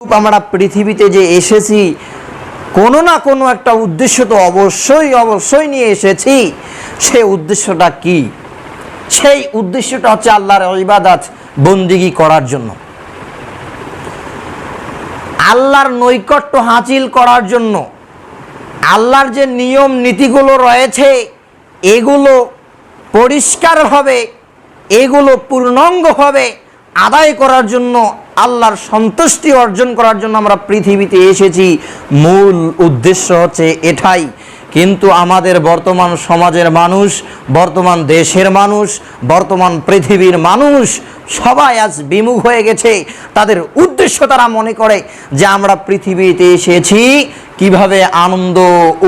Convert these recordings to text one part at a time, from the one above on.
আমরা পৃথিবীতে যে এসেছি কোনো না কোনো একটা উদ্দেশ্য তো অবশ্যই নিয়ে এসেছি। সেই উদ্দেশ্যটা কি? সেই উদ্দেশ্যটা হচ্ছে আল্লাহর ইবাদত বন্দিগি করার জন্য, আল্লাহর নৈকট্য হাসিল করার জন্য। আল্লাহর যে নিয়ম নীতিগুলো রয়েছে এগুলো পরিষ্কারভাবে, এগুলো পূর্ণাঙ্গভাবে আদায় করার জন্য, আল্লাহর সন্তুষ্টি অর্জন করার জন্য আমরা পৃথিবীতে এসেছি। মূল উদ্দেশ্য হচ্ছে এটাই। কিন্তু আমাদের বর্তমান সমাজের মানুষ, বর্তমান দেশের মানুষ, বর্তমান পৃথিবীর মানুষ সবাই আজ বিমুখ হয়ে গেছে। তাদের উদ্দেশ্য তারা মনে করে যে আমরা পৃথিবীতে এসেছি কিভাবে আনন্দ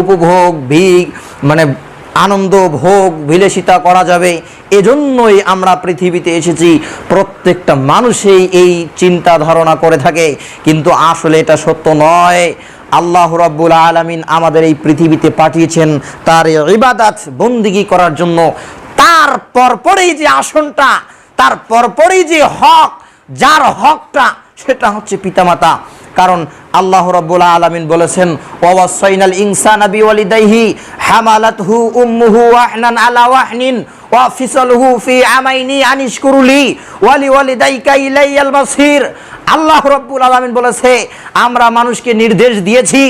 উপভোগ আনন্দ ভোগ বিলাসিতা করা যাবে, এজন্যই আমরা পৃথিবীতে এসেছি। প্রত্যেকটা মানুষই এই চিন্তা ধারণা করে থাকে, কিন্তু আসলে এটা সত্য নয়। আল্লাহ রাব্বুল আলামিন আমাদের এই পৃথিবীতে পাঠিয়েছেন তার ইবাদত বন্দিগি করার জন্য। তার পরপরই যে আসনটা, তার পরপরই যে হক, যার হকটা সেটা হচ্ছে পিতামাতা। কারণ আল্লাহ রাব্বুল আলামিন বলেছেন, ওয়াসাইনাল ইনসানা বিওয়ালিদাইহি হামালাতহু উম্মুহু ওয়াহনান আলা ওয়াহনিন ওয়া ফিসালুহু ফি আমাইনি আনিশকুরুলি ওয়ালিওয়ালিদাইকা ইলাইয়াল মাসির। আল্লাহ রাব্বুল আলামিন বলেছে, আমরা মানুষকে নির্দেশ দিয়েছি,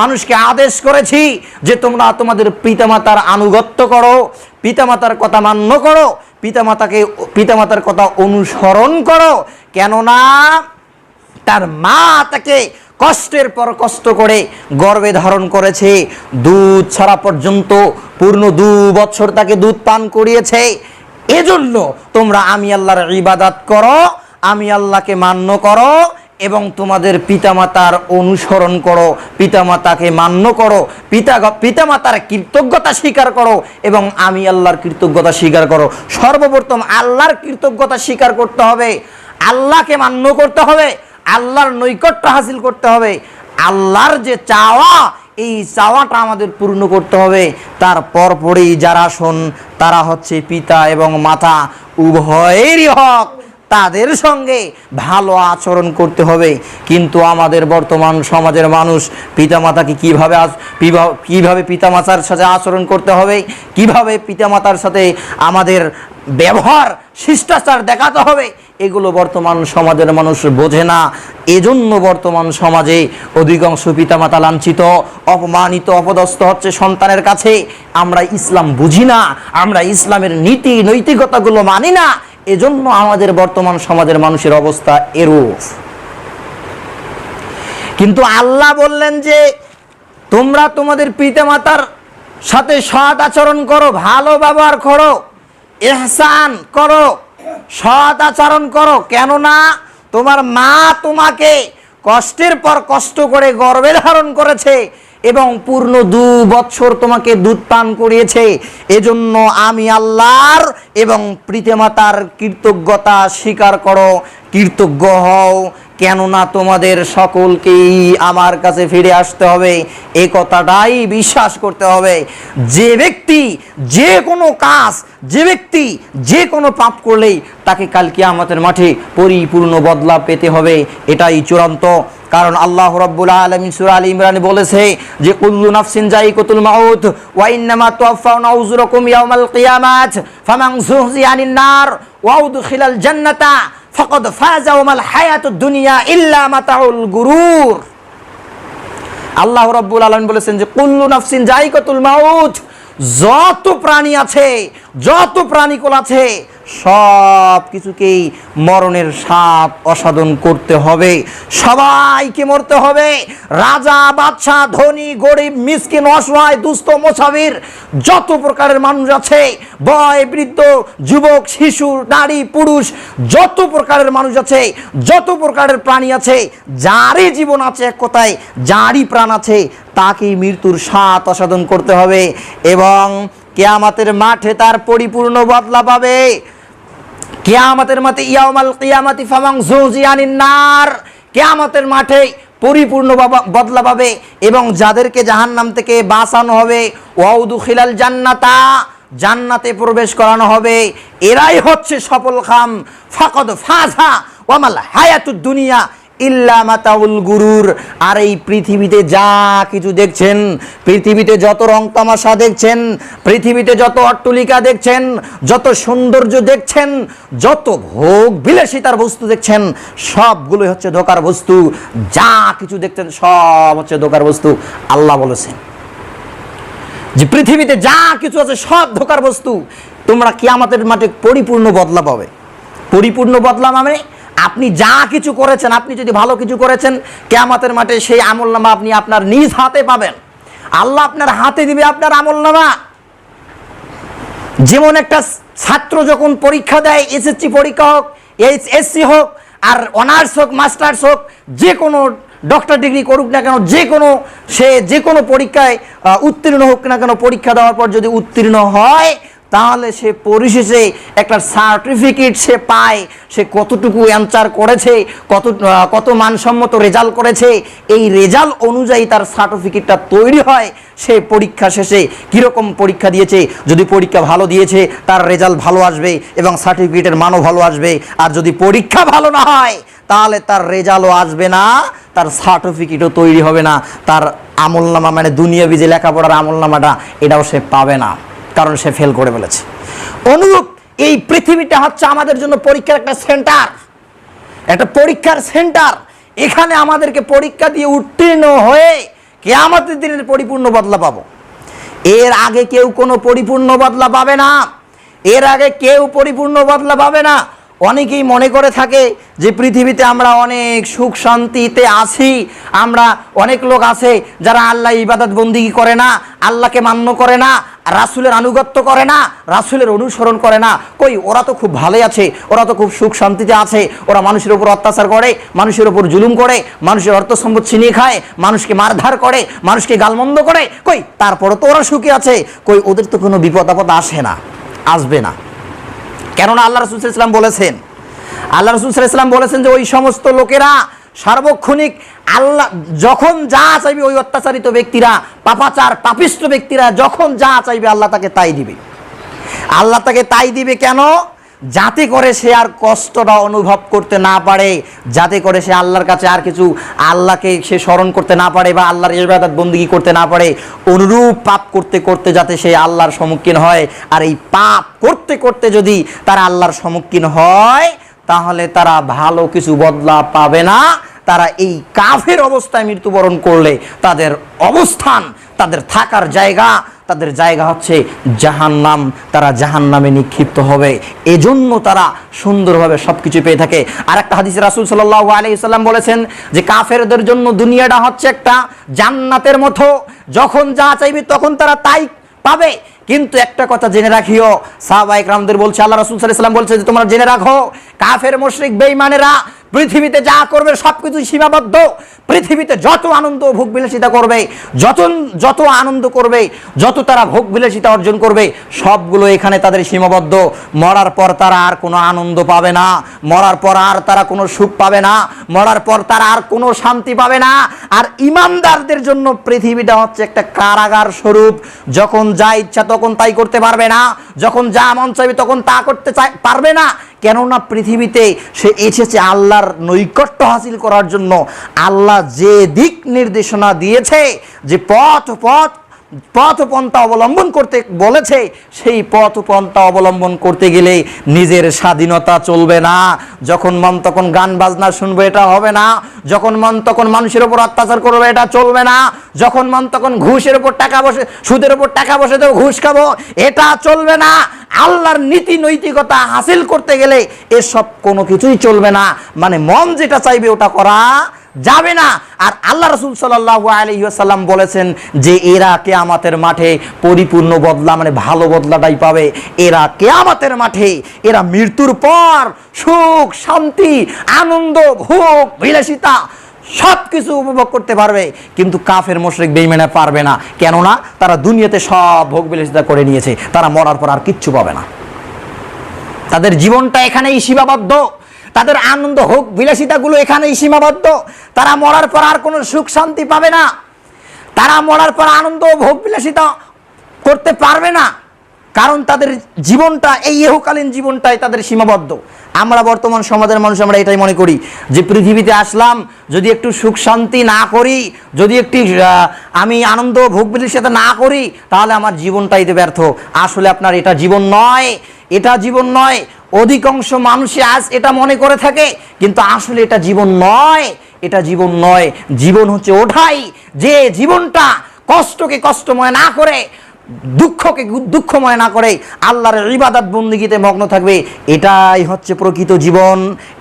মানুষকে আদেশ করেছি যে তোমরা তোমাদের পিতামাতার আনুগত্য করো, পিতামাতার কথা মান্য করো, পিতামাতার কথা অনুসরণ করো। কেননা তার মা তাকে কষ্টের পর কষ্ট করে গর্ভে ধারণ করেছে, দুধ ছাড়া পর্যন্ত পূর্ণ 2 বছর তাকে দুধ পান করিয়েছে। এজন্য তোমরা আমি আল্লাহর ইবাদত করো, আমি আল্লাহকে মান্য করো এবং তোমাদের পিতামাতার অনুসরণ করো, পিতামাতাকে মান্য করো, পিতামাতার কৃতজ্ঞতা স্বীকার করো এবং আমি আল্লাহর কৃতজ্ঞতা স্বীকার করো। সর্বপ্রথম আল্লাহর কৃতজ্ঞতা স্বীকার করতে হবে, আল্লাহকে মান্য করতে হবে, আল্লাহর নৈকট্য হাসিল করতে হবে। আল্লাহর যে চাওয়া, এই চাওয়াটা আমাদের পূর্ণ করতে হবে। তারপর পরেই যারা শোন, তারা হচ্ছে পিতা এবং মাতা উভয়েরই হক, তাদের সঙ্গে ভালো আচরণ করতে হবে। কিন্তু আমাদের বর্তমান সমাজের মানুষ পিতামাতাকে কিভাবে পিতামাতার সাথে আচরণ করতে হবে, কিভাবে পিতামাতার সাথে আমাদের ব্যবহার শিষ্টাচার দেখাতে হবে, এগুলো বর্তমান সমাজের মানুষ বোঝে না। এজন্য বর্তমান সমাজে অধিকাংশ পিতামাতা লাঞ্ছিত, অপমানিত, অপদস্থ হচ্ছে সন্তানের কাছে। আমরা ইসলাম বুঝি না, আমরা ইসলামের নীতি নৈতিকতাগুলো মানি না, এজন্য আমাদের বর্তমান সমাজের মানুষের অবস্থা এরূপ। কিন্তু আল্লাহ বললেন যে তোমরা তোমাদের পিতামাতার সাথে সৎ আচরণ করো, ভালো ব্যবহার করো, ইহসান করো, সৎ আচরণ করো। কেননা তোমার মা তোমাকে কষ্টের পর কষ্ট করে গর্ভে ধারণ করেছে এবং পূর্ণ 2 বছর তোমাকে দুধ পান করিয়েছে। এজন্য আমি আল্লাহর এবং পিতামাতার কৃতজ্ঞতা স্বীকার করো, কৃতজ্ঞ হও। কেননা তোমাদের সকলকেই আমার কাছে ফিরে আসতে হবে, এই কথাটাই বিশ্বাস করতে হবে। যে ব্যক্তি যে কোনো কাজ, যে ব্যক্তি যে কোনো পাপ করলেই তাকে কাল কিয়ামতের মাঠে পরিপূর্ণ বদলা পেতে হবে, এটাই চূড়ান্ত। কারণ আল্লাহ রাব্বুল আলামিন সূরা আলে ইমরানে বলেছে যে কুল্লু নাফসিন যায়িকাতুল মাউত ওয়া ইন্নামা তুওয়াফাউনা উজুরাকুম ইয়াওমাল কিয়ামাত ফামান যুহজিয়া আনিন নার ওয়া উদখিলাল জান্নাতা ফাকাদ ফাজা ওয়া মাল হায়াতুদ দুনিয়া ইল্লা মাতাউল গুরুর। আল্লাহ রাব্বুল আলামিন বলেছেন যে কুল্লু নাফসিন যায়িকাতুল মাউত, যত প্রাণী আছে, যত প্রাণীকুল আছে, সব কিছুকেই মরণের স্বাদ আস্বাদন করতে হবে, সবাইকে মরতে হবে। রাজা, বাদশাহ, ধনী, গরিব, মিসকিন, অসহায়, দুস্থ, মুসাফির, যত প্রকারের মানুষ আছে, বয়, বৃদ্ধ, যুবক, শিশু, নারী, পুরুষ, যত প্রকারের মানুষ আছে, যত প্রকারের প্রাণী আছে, যারই জীবন আছে, এক কথায় যারই প্রাণ আছে, তাকেই মৃত্যুর স্বাদ আস্বাদন করতে হবে এবং কিয়ামতের মাঠে তার পরিপূর্ণ বদলা পাবে। কিয়ামতের মাঠে ইয়াউমাল কিয়ামাতি ফামান যুহজিয়া আনিন নার, কিয়ামতের মাঠে পরিপূর্ণ বদলা পাবে এবং যাদেরকে জাহান্নাম থেকে বাঁচানো হবে, ওয়া উদখিলাল জান্নাতা, জান্নাতে প্রবেশ করানো হবে, এরাই হচ্ছে সফল কাম। ফাকাদ ফাজা ওয়া মাল হায়াতুদ দুনিয়া ইল্লা মাতাউল গুরুর। আর এই পৃথিবীতে যা কিছু দেখছেন, পৃথিবীতে যত রং তামাশা দেখছেন, পৃথিবীতে যত অট্টলিকা দেখছেন, যত সৌন্দর্য দেখছেন, যত ভোগ বিলাসিতার বস্তু দেখছেন, সবগুলোই হচ্ছে ধোঁকার বস্তু। যা কিছু দেখছেন সব হচ্ছে ধোঁকার বস্তু। আল্লাহ বলেছেন যে পৃথিবীতে যা কিছু আছে সব ধোঁকার বস্তু। তোমরা কিয়ামতের মাঠে পরিপূর্ণ বদলা পাবে। পরিপূর্ণ বদলা মানে আপনি যা কিছু করেছেন, আপনি যদি ভালো কিছু করেছেন, কিয়ামতের মাঠে সেই আমলনামা আপনি আপনার নিজ হাতে পাবেন। আল্লাহ আপনার হাতে দিবে আপনার আমলনামা। যেমন একটা ছাত্র যখন পরীক্ষা দেয়, এসএসসি পরীক্ষা হোক, এইচএসসি হোক, আর অনার্স হোক, মাস্টার্স হোক, যে কোনো ডক্টর ডিগ্রি করুক না কেন, যে কোনো পরীক্ষায় উত্তীর্ণ হোক না কেন, পরীক্ষা দেওয়ার পর যদি উত্তীর্ণ হয়, তাহলে সে পরিশেষে একটা সার্টিফিকেট সে পায়, সে কতটুকু অ্যান্সার করেছে, কত মানসম্মত রেজাল্ট করেছে। এই রেজাল্ট অনুযায়ী তার সার্টিফিকেটটা তৈরি হয়। সে পরীক্ষা শেষে কীরকম পরীক্ষা দিয়েছে, যদি পরীক্ষা ভালো দিয়েছে তার রেজাল্ট ভালো আসবে এবং সার্টিফিকেটের মানও ভালো আসবে। আর যদি পরীক্ষা ভালো না হয় তাহলে তার রেজাল্টও আসবে না, তার সার্টিফিকেটও তৈরি হবে না, তার আমলনামা মানে দুনিয়াবি যে লেখাপড়ার আমলনামাটা এটাও সে পাবে না, কারণ সে ফেল করে ফেলেছে। অনুরূপ এই পৃথিবীটা হচ্ছে আমাদের জন্য পরীক্ষার একটা সেন্টার, একটা পরীক্ষার সেন্টার। এখানে আমাদেরকে পরীক্ষা দিয়ে উত্তীর্ণ হয়ে কিয়ামতের দিনের পরিপূর্ণ বদলা পাবো। এর আগে কেউ কোনো পরিপূর্ণ বদলা পাবে না। এর আগে কেউ পরিপূর্ণ বদলা পাবে না। অনেকেই মনে করে থাকে যে পৃথিবীতে আমরা অনেক সুখ শান্তিতে আছি। আমরা অনেক লোক আছে যারা আল্লাহ ইবাদত বন্দিগি করে না, আল্লাহকে মান্য করে না, রাসূলের আনুগত্য করে না, রাসূলের অনুসরণ করে না। কই, ওরা তো খুব ভালোই আছে, ওরা তো খুব সুখ শান্তিতে আছে। ওরা মানুষের উপর অত্যাচার করে, মানুষের উপর জুলুম করে, মানুষের অর্থ সম্পদ ছিনিয়ে খায়, মানুষকে মারধর করে, মানুষকে গালমন্দ করে। কই, তারপরও তো ওরা সুখে আছে। কই, ওদের তো কোনো বিপদ আপদ আসে না, আসবে না। কেননা আল্লাহ রাসূল সাল্লাল্লাহু আলাইহি ওয়াসাল্লাম বলেছেন, আল্লাহ রাসূল সাল্লাল্লাহু আলাইহি ওয়াসাল্লাম বলেছেন যে ওই সমস্ত লোকেরা সার্বক্ষণিক আল্লাহ যখন যা চাইবে, ওই অত্যাচারিত ব্যক্তিরা, পাপাচার পাপিষ্ঠ ব্যক্তিরা যখন যা চাইবে আল্লাহ তাকে তাই দিবে। আল্লাহ তাকে তাই দিবে কেন? যাতে করে সে আর কষ্টটা অনুভব করতে না পারে, যাতে করে সে আল্লাহর কাছে আর কিছু আল্লাহকে সে স্মরণ করতে না পারে বা আল্লাহর ইবাদত বন্দেগী করতে না পারে। অনুরূপ পাপ করতে করতে যাতে সে আল্লাহর সম্মুখীন হয়। আর এই পাপ করতে করতে যদি তারা আল্লাহর সম্মুখীন হয়, তাহলে তারা ভালো কিছু বদলা পাবে না। তারা এই কাফের অবস্থায় মৃত্যুবরণ করলে তাদের অবস্থান, তাদের থাকার জায়গা, তাদের জায়গা হচ্ছে জাহান্নাম। তারা জাহান্নামে নিক্ষিপ্ত হবে। এজন্য তারা সুন্দরভাবে সব কিছু পেয়ে থাকে। আর একটা হাদিসে রাসূল সাল্লাল্লাহু আলাইহি ওয়াসাল্লাম বলেছেন যে কাফেরদের জন্য দুনিয়াটা হচ্ছে একটা জান্নাতের মতো, যখন যা চাইবে তখন তারা তাই পাবে। কিন্তু একটা কথা জেনে রাখিও, সাহাবায়ে কেরামদের বলছে, আল্লাহ রাসূল সাল্লাল্লাহু আলাইহি ওয়াসাল্লাম বলছে যে তোমরা জেনে রাখো, কাফের মুশরিক বেঈমানেরা পৃথিবীতে যা করবে সবকিছু সীমাবদ্ধ। পৃথিবীতে যত আনন্দ ভোগ বিলাসিতা করবে, যত আনন্দ করবে, যত তারা ভোগ বিলাসিতা অর্জন করবে, সবগুলো এখানে তাদের সীমাবদ্ধ। মরার পর তারা আর কোনো আনন্দ পাবে না, মরার পর আর তারা কোনো সুখ পাবে না, মরার পর তারা আর কোনো শান্তি পাবে না। আর ঈমানদারদের জন্য পৃথিবীটা হচ্ছে একটা কারাগার স্বরূপ। যখন যা ইচ্ছা তখন তাই করতে পারবে না, যখন যা মন চাইবে তখন তা করতে পারবে না। কেননা পৃথিবীতে সে এসেছে আল্লাহর নৈকট্য হাসিল করার জন্য। আল্লাহ যে দিক নির্দেশনা দিয়েছে, যে পথ-পন্থা অবলম্বন করতে বলেছে, সেই পথ-পন্থা অবলম্বন করতে গেলে নিজের স্বাধীনতা চলবে না। যখন মন তখন গান বাজনা শুনবে, এটা হবে না। যখন মন তখন মানুষের উপর অত্যাচার করবে, এটা চলবে না। যখন মন তখন ঘুষের উপর টাকা বসে, সুদের উপর টাকা বসে দেবো, ঘুষ খাবো, এটা চলবে না। আল্লাহর নীতি নৈতিকতা হাসিল করতে গেলে এসব কোনো কিছুই চলবে না। মানে মন যেটা চাইবে ওটা করা যাবে না। আর আল্লাহ রাসূল সাল্লাল্লাহু আলাইহি ওয়াসাল্লাম বলেছেন যে এরা কিয়ামতের মাঠে পরিপূর্ণ বদলা, মানে ভালো বদলাটাই পাবে। এরা কিয়ামতের মাঠে, এরা মৃত্যুর পর সুখ শান্তি আনন্দ ভোগ বিলাসিতা সব কিছু উপভোগ করতে পারবে। কিন্তু কাফের মুশরিক বেঈমানরা পারবে না। কেননা তারা দুনিয়াতে সব ভোগ বিলাসিতা করে নিয়েছে, তারা মরার পর আর কিচ্ছু পাবে না। তাদের জীবনটা এখানেই সীমাবদ্ধ, তাদের আনন্দ হোক বিলাসিতাগুলো এখানেই সীমাবদ্ধ। তারা মরার পর আর কোনো সুখ শান্তি পাবে না, তারা মরার পর আনন্দ ভোগ বিলাসিতা করতে পারবে না। কারণ তাদের জীবনটা এই ইহকালীন জীবনটাই তাদের সীমাবদ্ধ। আমরা বর্তমান সমাজের মানুষ আমরা এটাই মনে করি যে পৃথিবীতে আসলাম, যদি একটু সুখ শান্তি না করি, যদি একটি আমি আনন্দ ভোগ বিলাসের সাথে না করি, তাহলে আমার জীবনটাই তো ব্যর্থ। আসলে আপনার এটা জীবন নয়, এটা জীবন নয়। অধিকাংশ মানুষই আজ এটা মনে করে থাকে, কিন্তু আসলে এটা জীবন নয়, এটা জীবন নয়। জীবন হচ্ছে ওঠাই যে জীবনটা কষ্টকে কষ্টময় না করে, দুঃখকে দুঃখময় না করে আল্লাহর ইবাদত বন্দেগীতে মগ্ন থাকবে। এটাই হচ্ছে প্রকৃত জীবন,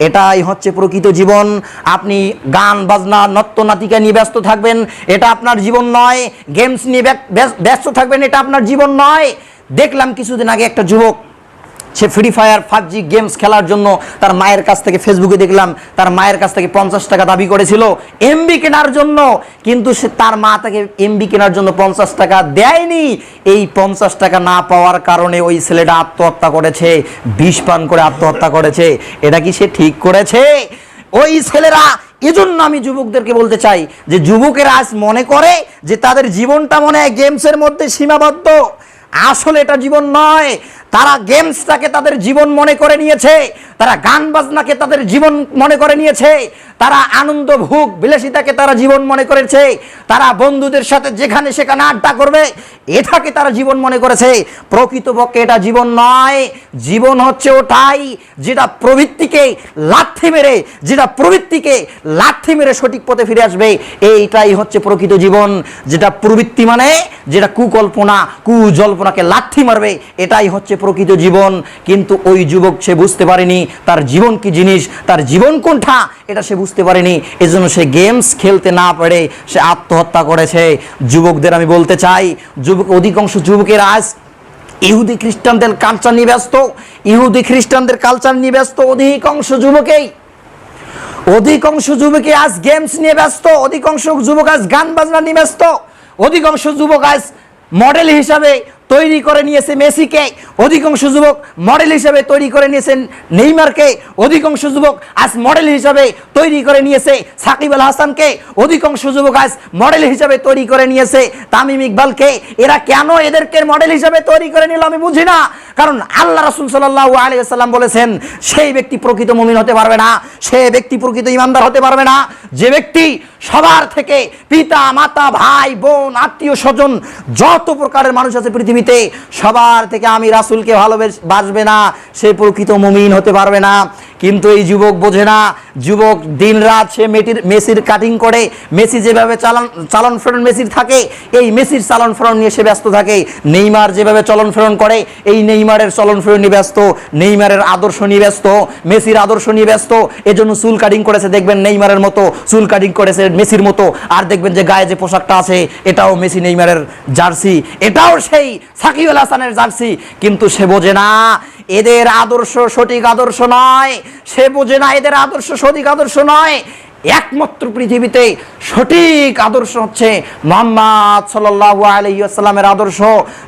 এটাই হচ্ছে প্রকৃত জীবন। আপনি গান বাজনা নর্ত নাটিকা নিয়ে ব্যস্ত থাকবেন, এটা আপনার জীবন নয়। গেমস নিয়ে ব্যস্ত থাকবেন, এটা আপনার জীবন নয়। দেখলাম কিছুদিন আগে একটা যুবক, সে ফ্রি ফায়ার PUBG গেমস খেলার জন্য তার মায়ের কাছ থেকে, ফেসবুকে দেখলাম তার মায়ের কাছ থেকে 50 টাকা দাবি করেছিল এমবি কেনার জন্য, কিন্তু সে তার মা তাকে এমবি কেনার জন্য 50 টাকা দেয়নি। এই 50 টাকা না পাওয়ার কারণে ওই ছেলেটা আত্মহত্যা করেছে, বিষ পান করে আত্মহত্যা করেছে। এটা কি সে ঠিক করেছে? ওই ছেলেরা, এজন্য আমি যুবকদেরকে বলতে চাই যে যুবকেরা আজ মনে করে যে তাদের জীবনটা মনে হয় গেমসের মধ্যে সীমাবদ্ধ। আসলে এটা জীবন নয়। তারা গেমসটাকে তাদের জীবন মনে করে নিয়েছে, তারা গান বাজনাকে তাদের জীবন মনে করে নিয়েছে, তারা আনন্দ ভোগ বিলাসিতাকে তারা জীবন মনে করেছে, তারা বন্ধুদের সাথে যেখানে সেখানে আড্ডা করবে এটাকে তারা জীবন মনে করেছে। প্রকৃতপক্ষে এটা জীবন নয়। জীবন হচ্ছে ওটাই যেটা প্রবৃত্তিকে লাথি মেরে, যেটা প্রবৃত্তিকে লাথি মেরে সঠিক পথে ফিরে আসবে। এইটাই হচ্ছে প্রকৃত জীবন। যেটা প্রবৃত্তি মানে যেটা কুকল্পনা, কুজল্পনাকে লাথি মারবে, এটাই হচ্ছে প্রকৃত জীবন। কিন্তু ওই যুবক সে বুঝতে পারেনি তার জীবন কি জিনিস, তার জীবন কোনটা, এটা সে বুঝতে পারেনি। এজন্য সে গেমস খেলতে না পারে সে আত্মহত্যা করেছে। যুবকদের আমি বলতে চাই, অধিকাংশ যুবকের আজ ইহুদি খ্রিস্টানদের কালচার নিয়ে ব্যস্ত, ইহুদি খ্রিস্টানদের কালচার নিয়ে ব্যস্ত। অধিকাংশ যুবকে আজ গেমস নিয়ে ব্যস্ত, অধিকাংশ যুবক আজ গান বাজনা নিয়ে ব্যস্ত, অধিকাংশ যুবক আজ মডেল হিসাবে তৈরি করে নিয়েছে মেসিকে, অধিকাংশ যুবক মডেল হিসাবে তৈরি করে নিয়েছেন নেইমারকে, অধিকাংশ যুবক আজ মডেল হিসাবে তৈরি করে নিয়েছে সাকিব আল হাসানকে, অধিকাংশ যুবক আজ মডেল হিসাবে তৈরি করে নিয়েছে তামিম ইকবালকে। এরা কেন এদেরকে মডেল হিসাবে তৈরি করে নিল আমি বুঝি না। কারণ আল্লাহ রাসূল সাল্লাল্লাহু আলাইহি ওয়াসাল্লাম বলেছেন সেই ব্যক্তি প্রকৃত মুমিন হতে পারবে না, সে ব্যক্তি প্রকৃত ইমানদার হতে পারবে না যে ব্যক্তি সবার থেকে, পিতা মাতা ভাই বোন আত্মীয় স্বজন যত প্রকারের মানুষ আছে পৃথিবীতে, সবার থেকে আমি রাসূলকে ভালোবাসবে না, সে প্রকৃত মুমিন হতে পারবে না। কিন্তু এই যুবক বোঝে না। যুবক দিন রাত সে মেসির কাটিং করে, মেসি যেভাবে চালন ফেরন মেসির থাকে, এই মেসির চালন ফেরন নিয়ে সে ব্যস্ত থাকে। নেইমার যেভাবে চলন ফেরন করে, এই নেইমারের চলন ফেরন নিয়ে ব্যস্ত, নেইমারের আদর্শ নিয়ে ব্যস্ত, মেসির আদর্শ নিয়ে ব্যস্ত। এজন্য চুল কাটিং করেছে, দেখবেন নেইমারের মতো চুল কাটিং করেছে মেসির মতো। আর দেখবেন যে গায়ে যে পোশাকটা আছে এটাও মেসি নেইমারের জার্সি, এটাও সেই সাকিব আল হাসানের জার্সি। কিন্তু সে বোঝে না এদের আদর্শ সঠিক আদর্শ নয়, সে বোঝে না এদের আদর্শ সঠিক আদর্শ নয়। একমাত্র পৃথিবীতে সঠিক আদর্শ হচ্ছে মুহাম্মদ সাল্লাল্লাহু আলাইহি ওয়াসাল্লামের আদর্শ।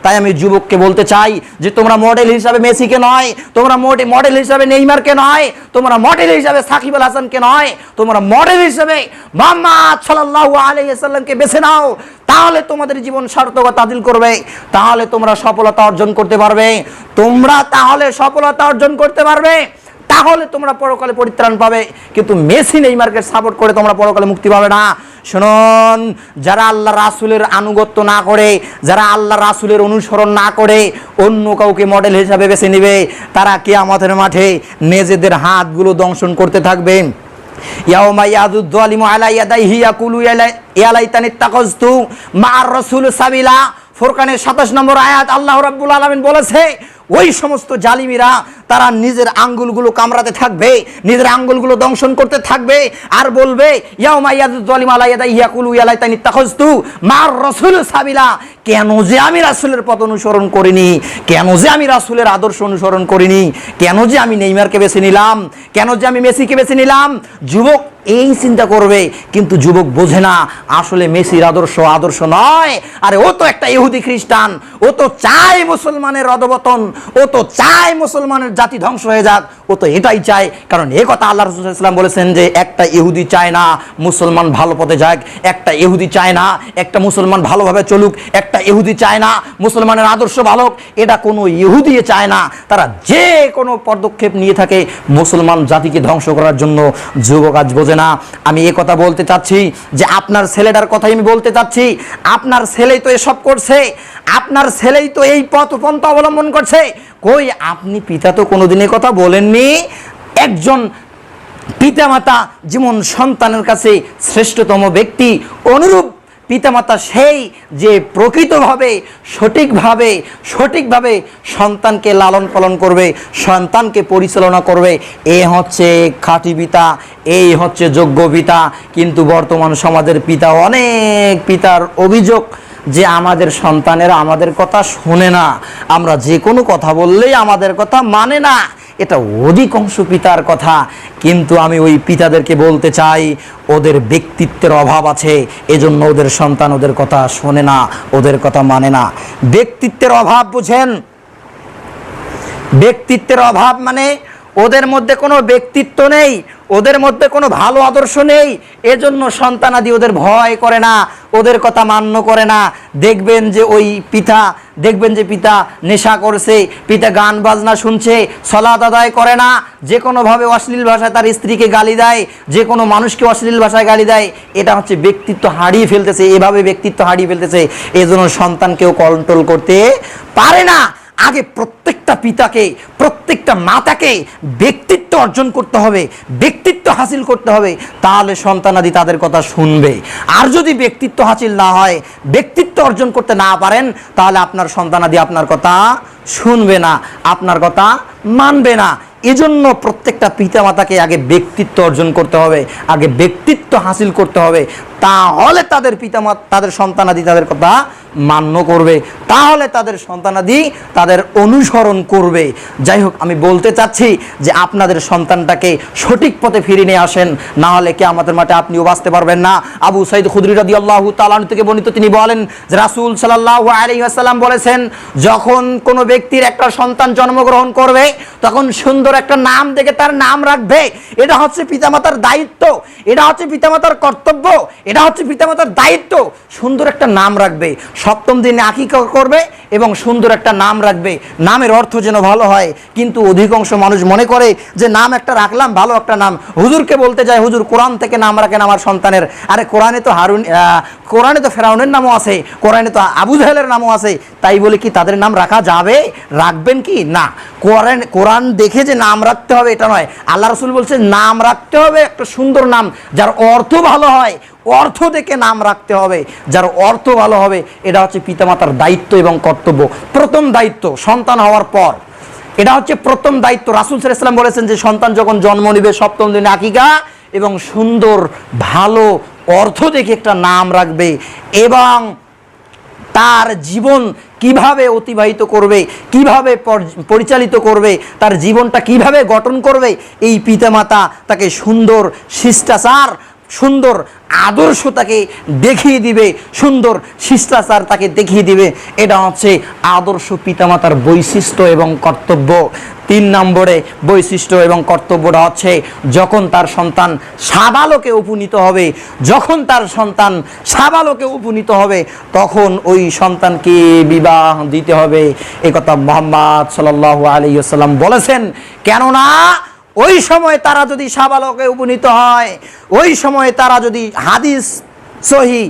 তাই আমি যুবককে বলতে চাই যে তোমরা মডেল হিসাবে মেসিকে নয়, তোমরা মডেল হিসাবে নেইমারকে নয়, তোমরা মডেল হিসাবে সাকিব আল হাসানকে নয়, তোমরা মডেল হিসাবে মুহাম্মদ সাল্লাল্লাহু আলাইহি ওয়াসাল্লামকে বেছে নাও। তাহলে তোমাদের জীবন সার্থকতা হাসিল করবে, তাহলে তোমরা সফলতা অর্জন করতে পারবে, তোমরা তাহলে সফলতা অর্জন করতে পারবে, তাহলে তোমরা পরকালে পরিত্রাণ পাবে। কিন্তু মেসি নেইমারকে সাপোর্ট করে তোমরা পরকালে মুক্তি পাবে না। শুনুন, যারা আল্লাহ রাসূলের আনুগত্য না করে, যারা আল্লাহ রাসূলের অনুসরণ না করে অন্য কাউকে মডেল হিসাবে বেছে নেবে, তারা কিয়ামতের মাঠে নিজেদের হাতগুলো দংশন করতে থাকবে। ইয়াউমা ইয়াদুদ যালিমু আলা ইয়াদাইহি ইয়াকুলু ইয়া লাইতানি ইত্তাখাযতু মা'আর রাসূল সাবিলা। ফুরকানের 27 নম্বর আয়াত আল্লাহ রাব্বুল আলামিন বলেছে ওই সমস্ত জালিমিরা তারা নিজের আঙ্গুলগুলো কামড়াতে থাকবে, নিজের আঙ্গুলগুলো দংশন করতে থাকবে আর বলবে ইয়াউমা ইয়াদুদ যালিমু আলা ইয়াদাইহি ইয়াকুলু ইয়া লাইতানি ইত্তাখাযতু মা'আর রাসূল সাবিলা। কেন যে আমি রাসূলের পথ অনুসরণ করিনি, কেন যে আমি রাসূলের আদর্শ অনুসরণ করিনি, কেন যে আমি নেইমারকে বেছে নিলাম, কেন যে আমি মেসিকে বেছে নিলাম। যুবক এই চিন্তা করবে। কিন্তু যুবক বোঝে না আসলে মেসির আদর্শ নয়। আরে ও তো একটা ইহুদি খ্রিস্টান, ও তো চায় মুসলমানের অধঃপতন, ও তো চায় মুসলমানের জাতি ধ্বংস হয়ে যাক, ও তো এটাই চায়। কারণ এ কথা আল্লাহ রাসূল সাল্লাল্লাহু আলাইহি ওয়াসাল্লাম বলেছেন যে একটা ইহুদি চায় না মুসলমান ভালো পথে যাক, একটা ইহুদি চায় না একটা মুসলমান ভালোভাবে চলুক, একটা ইহুদি চায় না মুসলমানের আদর্শ ভালো। এটা কোনো ইহুদি চায় না। তারা যে কোনো পদক্ষেপ নিয়ে থাকে মুসলমান জাতিকে ধ্বংস করার জন্য। যুবক আজ বোঝে না। আমি এ কথা বলতে চাচ্ছি যে আপনার ছেলেটার কথাই আমি বলতে চাচ্ছি। আপনার ছেলেই তো এসব করছে, আপনার ছেলেই তো এই পন্থা অবলম্বন করছে। কই আপনি পিতা তো কোনোদিন কথা বলেননি। একজন পিতামাতা যেমন সন্তানের কাছে শ্রেষ্ঠতম ব্যক্তি, অনুরূপ পিতামাতা সেই যে প্রকৃতভাবে সঠিকভাবে সন্তানকে লালন পালন করবে, সন্তানকে পরিচালনা করবে। এ হচ্ছে খাঁটি পিতা, এই হচ্ছে যোগ্য পিতা। কিন্তু বর্তমান সমাজের পিতা, অনেক পিতার অভিযোগ যে আমাদের সন্তানেরা আমাদের কথা শোনে না, আমরা যে কোনো কথা বললেই আমাদের কথা মানে না। এটা অধিকাংশ পিতার কথা। কিন্তু আমি ওই পিতাদেরকে বলতে চাই ওদের ব্যক্তিত্বের অভাব আছে, এজন্য ওদের সন্তান ওদের কথা শোনে না, ওদের কথা মানে না। ব্যক্তিত্বের অভাব বুঝেন? ব্যক্তিত্বের অভাব মানে ওদের মধ্যে কোনো ব্যক্তিত্ব নেই, ওদের মধ্যে কোনো ভালো আদর্শ নেই। এজন্য সন্তানাদি ওদের ভয় করে না, ওদের কথা মান্য করে না। দেখবেন যে পিতা নেশা করছে, পিতা গান বাজনা শুনছে, সালাত আদায় করে না, যে কোনোভাবে অশ্লীল ভাষায় তার স্ত্রীকে গালি দেয়, যে কোনো মানুষকে অশ্লীল ভাষায় গালি দেয়। এটা হচ্ছে ব্যক্তিত্ব হারিয়ে ফেলতেছে, এভাবে ব্যক্তিত্ব হারিয়ে ফেলতেছে। এজন্য সন্তানকেও কন্ট্রোল করতে পারে না। আগে প্রত্যেকটা পিতাকে, প্রত্যেকটা মাতাকে ব্যক্তিত্ব অর্জন করতে হবে, ব্যক্তিত্ব হাসিল করতে হবে, তাহলে সন্তানাদি তাদের কথা শুনবে। আর যদি ব্যক্তিত্ব হাসিল না হয়, ব্যক্তিত্ব অর্জন করতে না পারেন, তাহলে আপনার সন্তানাদি আপনার কথা শুনবে না, আপনার কথা মানবে না। এজন্য প্রত্যেকটা পিতামাতাকে আগে ব্যক্তিত্ব অর্জন করতে হবে, আগে ব্যক্তিত্ব হাসিল করতে হবে। তাহলে তাদের সন্তানাদি তাদের কথা মান্য করবে, তাহলে তাদের সন্তানাদি তাদের অনুসরণ করবে। যাই হোক, আমি বলতে চাচ্ছি যে আপনাদের সন্তানটাকে সঠিক পথে ফিরিয়ে নিয়ে আসেন, না হলে কিয়ামতের মাঠে আপনিও বাঁচতে পারবেন না। আবু সাঈদ খুদরি রাদিয়াল্লাহু তাআলা আনহু থেকে বর্ণিত, তিনি বলেন যে রাসূল সাল্লাল্লাহু আলাইহি ওয়াসাল্লাম বলেছেন, যখন কোনো ব্যক্তির একটা সন্তান জন্মগ্রহণ করবে তখন সুন্দর একটা নাম দেখে তার নাম রাখবে। এটা হচ্ছে পিতামাতার দায়িত্ব, এটা হচ্ছে পিতামাতার কর্তব্য, এটা হচ্ছে পিতামাতার দায়িত্ব। সুন্দর একটা নাম রাখবে, সপ্তম দিনে আকিকা করবে এবং সুন্দর একটা নাম রাখবে, নামের অর্থ যেন ভালো হয়। কিন্তু অধিকাংশ মানুষ মনে করে যে নাম একটা রাখলাম, ভালো একটা নাম, হুজুরকে বলতে যায়, হুজুর কোরআন থেকে নাম রাখেন আমার সন্তানের। আরে কোরআনে তো ফেরাউনের নামও আছে, কোরআনে তো আবু জাহেলের নামও আছে, তাই বলে কি তাদের নাম রাখা যাবে? রাখবেন কি না? কোরআন দেখে যে নাম রাখতে হবে এটা নয়। আল্লাহ রাসূল বলছে নাম রাখতে হবে একটা সুন্দর নাম, যার অর্থ ভালো হয়, অর্থ দেখে নাম রাখতে হবে, যার অর্থ ভালো হবে। এটা হচ্ছে পিতামাতার দায়িত্ব এবং কর্তব্য, প্রথম দায়িত্ব সন্তান হওয়ার পর। এটা হচ্ছে প্রথম দায়িত্ব। রাসূল সাল্লাল্লাহু আলাইহি ওয়াসাল্লাম বলেছেন যে সন্তান যখন জন্ম নেবে সপ্তম দিনে আকিকা এবং সুন্দর ভালো অর্থ দেখে একটা নাম রাখবে, এবং তার জীবন কিভাবে অতিবাহিত করবে, কিভাবে পরিচালিত করবে, তার জীবনটা কিভাবে গঠন করবে, এই পিতামাতা তাকে সুন্দর শিষ্টাচার, সুন্দর আদর্শ তাকে দেখিয়ে দিবে, সুন্দর শিষ্টাচার তাকে দেখিয়ে দিবে। এটা হচ্ছে আদর্শ পিতামাতার বৈশিষ্ট্য এবং কর্তব্য। 3 নম্বরে বৈশিষ্ট্য এবং কর্তব্যটা হচ্ছে যখন তার সন্তান সাবালকে উপনীত হবে, যখন তার সন্তান সাবালকে উপনীত হবে তখন ওই সন্তানকে বিবাহ দিতে হবে। এই কথা মুহাম্মদ সাল্লাল্লাহু আলাইহি ওয়াসাল্লাম বলেছেন। কেননা ওই সময় তারা যদি সাবালকে উপনীত হয়, ওই সময় তারা যদি, হাদিস সহি,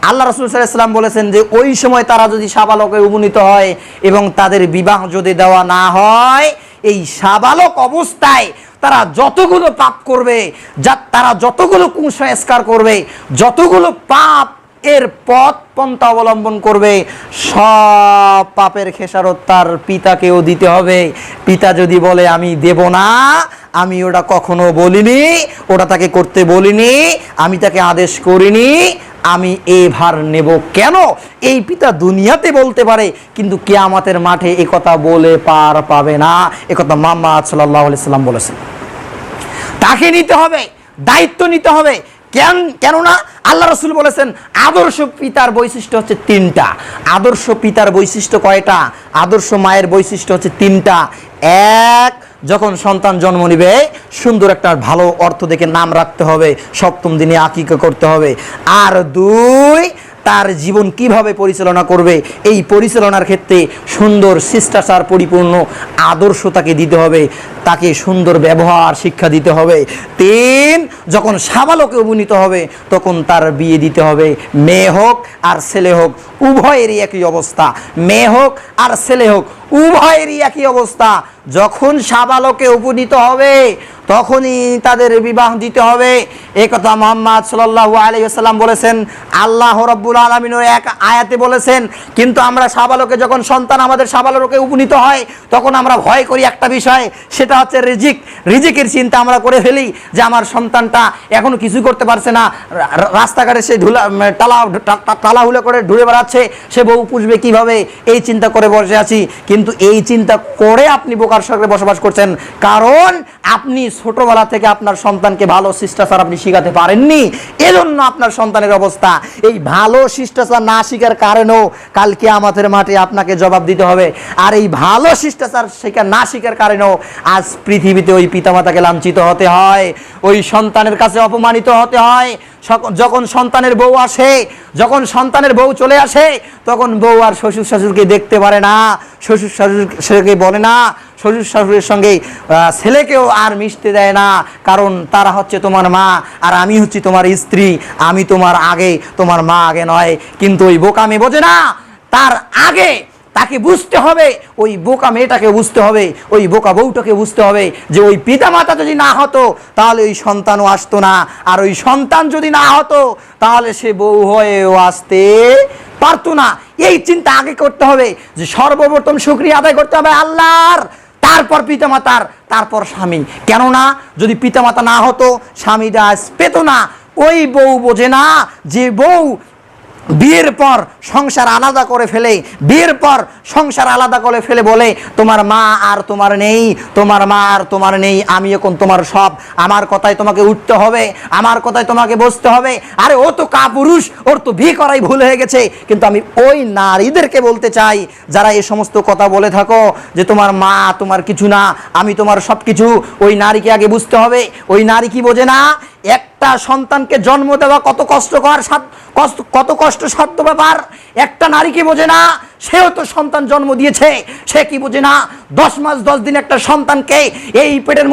আল্লাহ রাসূল সাল্লাল্লাহু আলাইহি ওয়াসাল্লাম বলেছেন যে ওই সময় তারা যদি সাবালকে উপনীত হয় এবং তাদের বিবাহ যদি দেওয়া না হয়, এই সাবালক অবস্থায় তারা যতগুলো পাপ করবে, তারা যতগুলো কুসংস্কার করবে, যতগুলো পাপ এর পথ পন্থা অবলম্বন করবে, সব পাপের খেসারত তার পিতাকেও দিতে হবে। পিতা যদি বলে আমি দেব না, আমি ওটা কখনো বলিনি, ওটা তাকে করতে বলিনি, আমি তাকে আদেশ করিনি, আমি এই ভার নেব কেন? এই পিতা দুনিয়াতে বলতে পারে, কিন্তু কিয়ামতের মাঠে এ কথা বলে পার পাবে না। এ কথা মুহাম্মদ সাল্লাল্লাহু আলাইহি ওয়াসাল্লাম বলেছেন। তাকে নিতে হবে দায়িত্ব নিতে হবে। কেননা আল্লাহ রাসূল বলেছেন আদর্শ পিতার বৈশিষ্ট্য হচ্ছে 3টা। আদর্শ পিতার বৈশিষ্ট্য কয়টা? আদর্শ মায়ের বৈশিষ্ট্য হচ্ছে 3টা। এক, যখন সন্তান জন্ম নিবে সুন্দর একটা ভালো অর্থ দেখে নাম রাখতে হবে, 7ম দিনে আকিকা করতে হবে। আর 2, তার জীবন কিভাবে পরিচালনা করবে, এই পরিচালনার ক্ষেত্রে সুন্দর শিষ্টাচার পরিপূর্ণ আদর্শ তাকে দিতে হবে, তাকে সুন্দর ব্যবহার শিক্ষা দিতে হবে। 3, যখন সাবালকে উপনীত হবে তখন তার বিয়ে দিতে হবে। মেয়ে হোক আর ছেলে হোক উভয়েরই একই অবস্থা, মেয়ে হোক আর ছেলে হোক উভয়েরই একই অবস্থা। যখন সাবালকে উপনীত হবে তখনই তাদের বিবাহ দিতে হবে। এই কথা মুহাম্মদ সাল্লাল্লাহু আলাইহি ওয়াসাল্লাম বলেছেন, আল্লাহ রাব্বুল আলামিন এক আয়াতে বলেছেন। কিন্তু আমরা সাবালকে, যখন সন্তান আমাদের সাবালকে উপনীত হয় তখন আমরা ভয় করি একটা বিষয়, সেটা হচ্ছে রিজিকের চিন্তা আমরা করে ফেলি যে আমার সন্তানটা এখনো কিছু করতে পারছে না, রাস্তাঘাটে সে টালাহুলা করে ঘুরে বেড়াচ্ছে, সে বউ পুষবে কিভাবে, এই চিন্তা করে বসে আছি। কিন্তু এই চিন্তা করে আপনি বোকার সঙ্গে বসবাস করছেন, কারণ আপনি ছোটবেলা থেকে আপনার সন্তানকে ভালো শিষ্টাচার আপনি শিখাতে পারেননি, এজন্য আপনার সন্তানের অবস্থা। এই ভালো শিষ্টাচার না শিখার কারণেও কালকে আমাদের মাঠে আপনাকে জবাব দিতে হবে। আর এই ভালো শিষ্টাচার না শিখার কারণেও আজ পৃথিবীতে ওই পিতামাতাকে লাঞ্ছিত হতে হয়, ওই সন্তানের কাছে অপমানিত হতে হয়। যখন সন্তানের বউ আসে, যখন সন্তানের বউ চলে আসে তখন বউ আর শ্বশুর শাশুড়িকে দেখতে পারে না, শ্বশুর শাশুড়িকে বলে না, শ্বশুর শাশুড়ির সঙ্গে ছেলেকেও আর মিশতে দেয় না, কারণ তারা হচ্ছে তোমার মা আর আমি হচ্ছি তোমার স্ত্রী, আমি তোমার আগে, তোমার মা আগে নয়। কিন্তু ওই বোকা মেয়ে বোঝে না, তার আগে তাকে বুঝতে হবে, ওই বোকা মেয়েটাকে বুঝতে হবে, ওই বোকা বউটাকে বুঝতে হবে যে ওই পিতামাতা যদি না হতো তাহলে ওই সন্তানও আসতো না, আর ওই সন্তান যদি না হতো তাহলে সে বউ হয়েও আসতে পারতো না। এই চিন্তা আগে করতে হবে যে সর্বপ্রথম শুকরিয়া আদায় করতে হবে আল্লাহর, তারপর পিতামাতার, তারপর স্বামী। কেননা যদি পিতামাতা না হতো স্বামীটা আজ পেত না। ওই বউ বোঝে না যে বউ বিয়ের পর সংসার আলাদা করে ফেলে, বিয়ের পর সংসার আলাদা করে ফেলে বলে তোমার মা আর তোমার নেই, তোমার মা আর তোমার নেই, আমি এখন তোমার সব, আমার কথায় তোমাকে উঠতে হবে, আমার কথায় তোমাকে বসতে হবে। আরে ও তো কাপুরুষ, ওর তো বিয়ে করাই ভুল হয়ে গেছে। কিন্তু আমি ওই নারীদেরকে বলতে চাই যারা এই সমস্ত কথা বলে থাকো যে তোমার মা তোমার কিছু না, আমি তোমার সব কিছু, ওই নারীকে আগে বুঝতে হবে। ওই নারী কি বোঝে না একটা সন্তানকে জন্ম দেওয়া কত কষ্টকর, কত কষ্টসাধ্য ব্যাপার। একটা নারী কি বোঝে না, সেও তো সন্তান জন্ম দিয়েছে, সে কি বোঝে না 10 মাস 10 দিন একটা সন্তানকে এই পেটের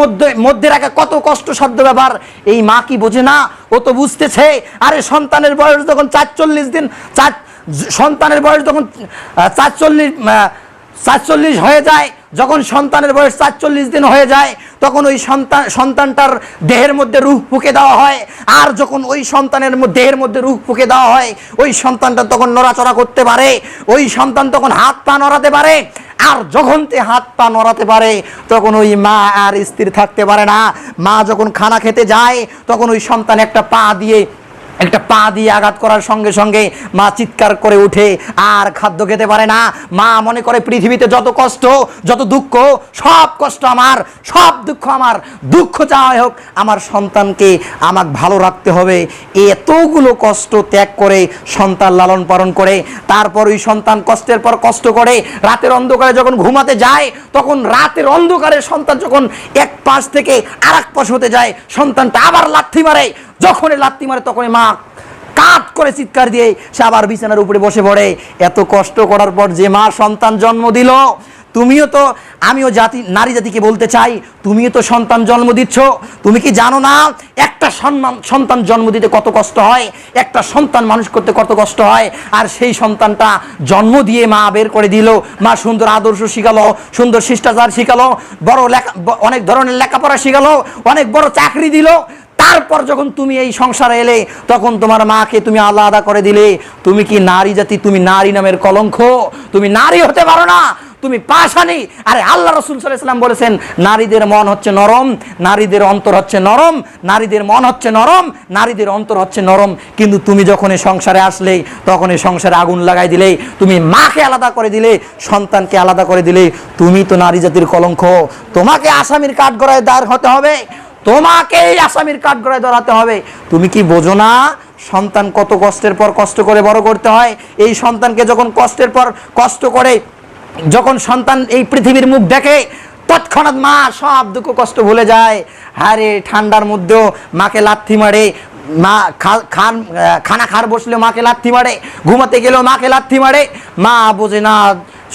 মধ্যে রাখা কত কষ্টসাধ্য ব্যাপার। এই মা কি বোঝে না, ও তো বুঝতেছে। আরে সন্তানের বয়স যখন 44 দিন, সন্তানের বয়স যখন ৪৪ হয়ে যায়, যখন সন্তানের বয়স ৪৪ দিন হয়ে যায় তখন ওই সন্তানটার দেহের মধ্যে রূহ ফুঁকে দেওয়া হয়। আর যখন ওই সন্তানের দেহের মধ্যে রূহ ফুঁকে দেওয়া হয় ওই সন্তানটা তখন নড়াচড়া করতে পারে, ওই সন্তান তখন হাত পা নড়াতে পারে। আর যখন তে হাত পা নড়াতে পারে তখন ওই মা আর স্থির থাকতে পারে না। মা যখন খানা খেতে যায় তখন ওই সন্তান একটা পা দিয়ে আঘাত করার সঙ্গে সঙ্গে মা চিৎকার করে উঠে আর খাদ্য খেতে পারে না। মা মনে করে পৃথিবীতে যত কষ্ট, যত দুঃখ, সব কষ্ট আমার, সব দুঃখ আমার, দুঃখ যাই হোক আমার সন্তানকে আমাকে ভালো রাখতে হবে। এতগুলো কষ্ট ত্যাগ করে সন্তান লালন পালন করে, তারপর ওই সন্তান কষ্টের পর কষ্ট করে রাতের অন্ধকারে যখন ঘুমাতে যায় তখন রাতের অন্ধকারে সন্তান যখন এক পাশ থেকে আর এক পাশ হতে যায় সন্তানটা আবার লাথি মারে, যখনই লাথি মারে তখনই মা কাট করে চিৎকার দিয়ে সে আবার বিছানার উপরে বসে পড়ে। এত কষ্ট করার পর যে মা সন্তান জন্ম দিল, তুমিও তো, আমিও নারী জাতিকে বলতে চাই, তুমিও তো সন্তান জন্ম দিচ্ছ। তুমি কি জানো না একটা সন্তান জন্ম দিতে কত কষ্ট হয়, একটা সন্তান মানুষ করতে কত কষ্ট হয়। আর সেই সন্তানটা জন্ম দিয়ে মা বের করে দিল, মা সুন্দর আদর্শ শিখালো, সুন্দর শিষ্টাচার শিখালো, অনেক ধরনের লেখাপড়া শিখালো, অনেক বড় চাকরি দিল। তারপর যখন তুমি এই সংসারে এলে তখন তোমার মাকে তুমি আলাদা করে দিলে। তুমি কি নারী জাতি, তুমি নারী নামের কলঙ্ক, তুমি নারী হতে পারো না, তুমি পাষাণী। আরে আল্লাহ রাসূল সাল্লাল্লাহু আলাইহি ওয়াসাল্লাম বলেছেন নারীদের মন হচ্ছে নরম, নারীদের অন্তর হচ্ছে নরম, নারীদের মন হচ্ছে নরম, নারীদের অন্তর হচ্ছে নরম। কিন্তু তুমি যখন এই সংসারে আসলে তখন এই সংসারে আগুন লাগাই দিলে, তুমি মাকে আলাদা করে দিলে, সন্তানকে আলাদা করে দিলে। তুমি তো নারী জাতির কলঙ্ক, তোমাকে আসামির কাঠগড়ায় দাঁড় হতে হবে, তোমাকেই আসামির কাঠগড়ায় ধরাতে হবে। তুমি কি বোঝো না সন্তান কত কষ্টের পর কষ্ট করে বড় করতে হয়? এই সন্তানকে যখন কষ্টের পর কষ্ট করে যখন সন্তান এই পৃথিবীর মুখ দেখে, তৎক্ষণাৎ মা সব দুঃখ কষ্ট ভুলে যায়। আরে ঠান্ডার মধ্যেও মাকে লাথি মারে, মা খানা খার বসলে মাকে লাথি মারে, ঘুমাতে গেলেও মাকে লাথি মারে। মা বোঝে না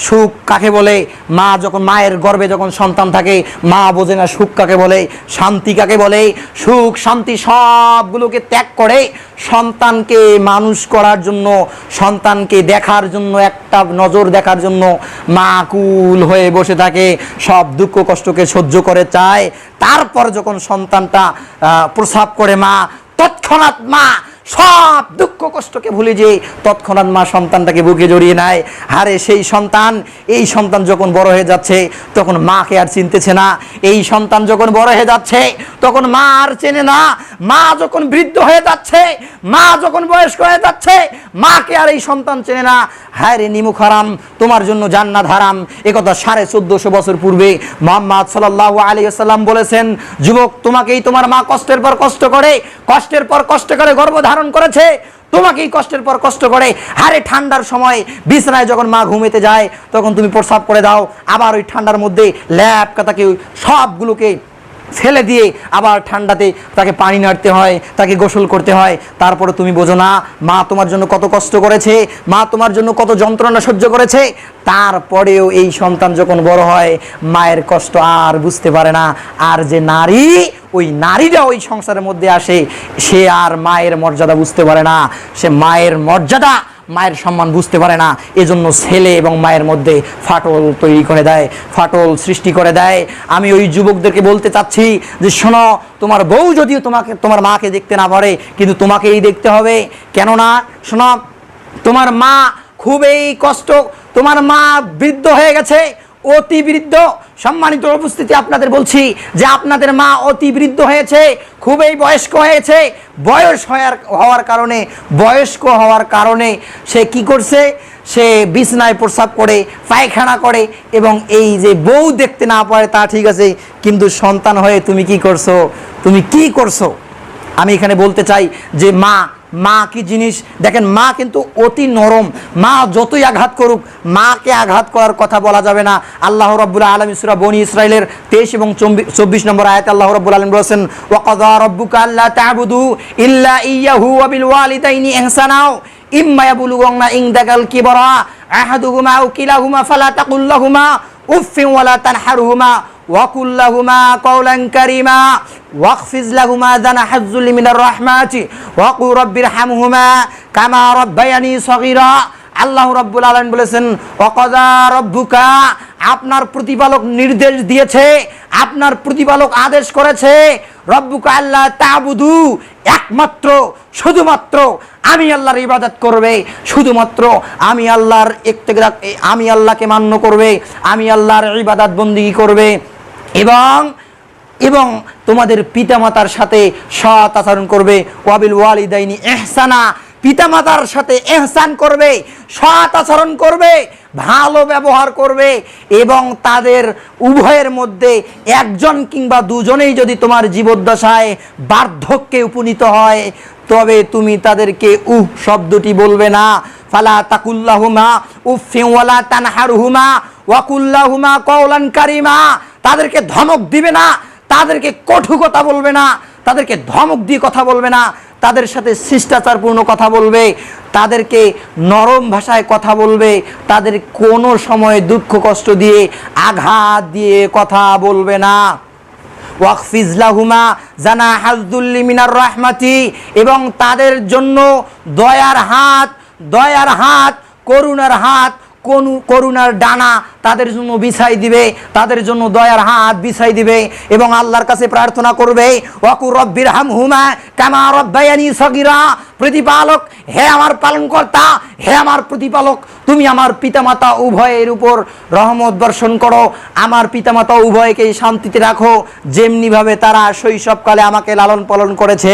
সুখ কাকে বলে। মা যখন মায়ের গর্ভে যখন সন্তান থাকে, মা বোঝে না সুখ কাকে বলে, শান্তি কাকে বলে। সুখ শান্তি সবগুলোকে ত্যাগ করে সন্তানকে মানুষ করার জন্য, সন্তানকে দেখার জন্য, একটা নজর দেখার জন্য মা আকুল হয়ে বসে থাকে, সব দুঃখ কষ্টকে সহ্য করে চায়। তারপর যখন সন্তানটা প্রসাব করে, মা তৎক্ষণাৎ মা সব দুঃখ কষ্টকে ভুলে যেয়ে তৎক্ষণাৎ মা সন্তানটাকে বুকে জড়িয়ে নেয়। আরে সেই সন্তান, এই সন্তান যখন বড় হয়ে যাচ্ছে তখন মাকে আর চিনতেছে না। এই সন্তান যখন বড় হয়ে যাচ্ছে তখন মা আর চেনে না। মা যখন বৃদ্ধ হয়ে যাচ্ছে, মা যখন বয়স্ক হয়ে যাচ্ছে, মাকে আর এই সন্তান চেনে না। হায় রে নিমুখ হারাম, তোমার জন্য জান্নাত হারাম। একথা 1450 বছর পূর্বে মুহাম্মদ সাল্লাল্লাহু আলাইহি ওয়াসাল্লাম বলেছেন। যুবক, তোমাকেই তোমার মা কষ্টের পর কষ্ট করে, কষ্টের পর কষ্ট করে গর্ভধারণ করেছে, তোমাকেই কষ্টের পর কষ্ট করে। আরে ঠান্ডার সময় বিছানায় যখন মা ঘুমাতে যায় তখন তুমি প্রস্রাব করে দাও, আবার ওই ঠান্ডার মধ্যে ল্যাপ কাতাকে সবগুলোকে ফেলে দিয়ে আবার ঠান্ডাতে তাকে পানি নাড়তে হয়, তাকে গোসল করতে হয়। তারপরে তুমি বোঝো না মা তোমার জন্য কত কষ্ট করেছে, মা তোমার জন্য কত যন্ত্রণা সহ্য করেছে। তারপরেও এই সন্তান যখন বড় হয় মায়ের কষ্ট আর বুঝতে পারে না। আর যে নারী, ওই নারীরা ওই সংসারের মধ্যে আসে, সে আর মায়ের মর্যাদা বুঝতে পারে না। সে মায়ের মর্যাদা, মায়ের সম্মান বুঝতে পারে না। এজন্য ছেলে এবং মায়ের মধ্যে ফাটল তৈরি করে দেয়, ফাটল সৃষ্টি করে দেয়। আমি ওই যুবকদেরকে বলতে চাচ্ছি যে শোনো, তোমার বউ যদিও তোমার মাকে দেখতে না পারে, কিন্তু তোমাকেই দেখতে হবে। কেননা শোনো, তোমার মা খুবই কষ্ট, তোমার মা বৃদ্ধ হয়ে গেছে, অতি বৃদ্ধ। সম্মানিত উপস্থিতি, আপনাদের বলছি যে আপনাদের মা অতি বৃদ্ধ হয়েছে, খুবই বয়স্ক হয়েছে। বয়স্ক হওয়ার কারণে সে কি করছে? সে বিছনায় প্রস্রাব করে, পায়খানা করে, এবং এই যে বউ দেখতে না পারে তা ঠিক আছে, কিন্তু সন্তান হয়ে তুমি কি করছো? তুমি কি করছো? আমি এখানে বলতে চাই যে মা কি জিনিস দেখেন, মা কিন্তু অতি নরম। মা যতই আঘাত করুক, মাকে আঘাত করার কথা বলা যাবে না। আল্লাহ রাব্বুল আলামিন সূরা বনী ইসরাইলের 23 এবং 24 নম্বর আয়াতে আল্লাহ রাব্বুল আলামিন বলেছেন, ওয়া কাযা রাব্বুকা আল্লা তা'বুদু ইল্লা ইয়্যাহু ওয়া বিল ওয়ালিদাইনি ইহসানা ইম্মা ইয়াবলুগান্না ইনদাকাল কিবরা আহাদুহুমা আও কিলাহুমা ফালা তাকুল লাহুমা উফফিন ওয়া লা তানহারহুমা ওয়া কুল লাহুমা কাওলান কারীমা ওয়াখফিজ লাহুমা জানাহাজ যুল্লি মিনার রাহমাতি ওয়া কুল রাব্বিরহামহুমা কামা রাব্বায়ানি সগীরা। আল্লাহ রাব্বুল আলামিন বলেছেন, ওয়া কাযা রাব্বুকা, আপনার প্রতিপালক নির্দেশ দিয়েছে, আপনার প্রতিপালক আদেশ করেছে, রব্বুকা আল্লা তা'বুদু, একমাত্র শুধুমাত্র আমি আল্লাহর ইবাদত করবে, শুধুমাত্র আমি আল্লাহকে মান্য করবে, আমি আল্লাহর ইবাদত বন্দেগী করবে, এবং তোমাদের পিতামাতার সাথে সৎ আচরণ করবে। ওয়াবিল ওয়ালিদাইনি ইহসানা, পিতামাতার সাথে ইহসান করবে, সৎ আচরণ করবে, ভালো ব্যবহার করবে, এবং তাদের উভয়ের মধ্যে একজন কিংবা দুজনেই যদি তোমার জীবদ্দশায় বার্ধক্যে উপনীত হয়, তবে তুমি তাদেরকে শব্দটি বলবে না। ফালা তাকুল্লাহুমা উফফিন ওয়ালা তানহারহুমা ওয়া কুল্লাহুমা কাওলান কারীমা, তাদেরকে ধমক দিবে না, তাদেরকে কটু কথা বলবে না, তাদেরকে ধমক দিয়ে কথা বলবে না, তাদের সাথে শিষ্টাচারপূর্ণ কথা বলবে, তাদেরকে নরম ভাষায় কথা বলবে, তাদের কোনো সময় দুঃখ কষ্ট দিয়ে আঘাত দিয়ে কথা বলবে না। ওয়াকফিজ লাহুমা জানাহাজ যুল্লি মিনার রাহমাতি, এবং তাদের জন্য দয়ার হাত, করুণার ডানা তাদের জন্য বিছাই দিবে, তাদের জন্য দয়ার হাত বিছাই দিবে, এবং আল্লাহর কাছে প্রার্থনা করবে, ওয়াকুর রব্বিরহামহুমা কামা রাব্বায়ানি সগীরা, প্রতিপালক, হে আমার পালনকর্তা, হে আমার প্রতিপালক, তুমি আমার পিতামাতা উভয়ের উপর রহমত বর্ষণ করো, আমার পিতামাতা উভয়কেই শান্তিতে রাখো, যেমনিভাবে তারা শৈশবকালে আমাকে লালন পালন করেছে।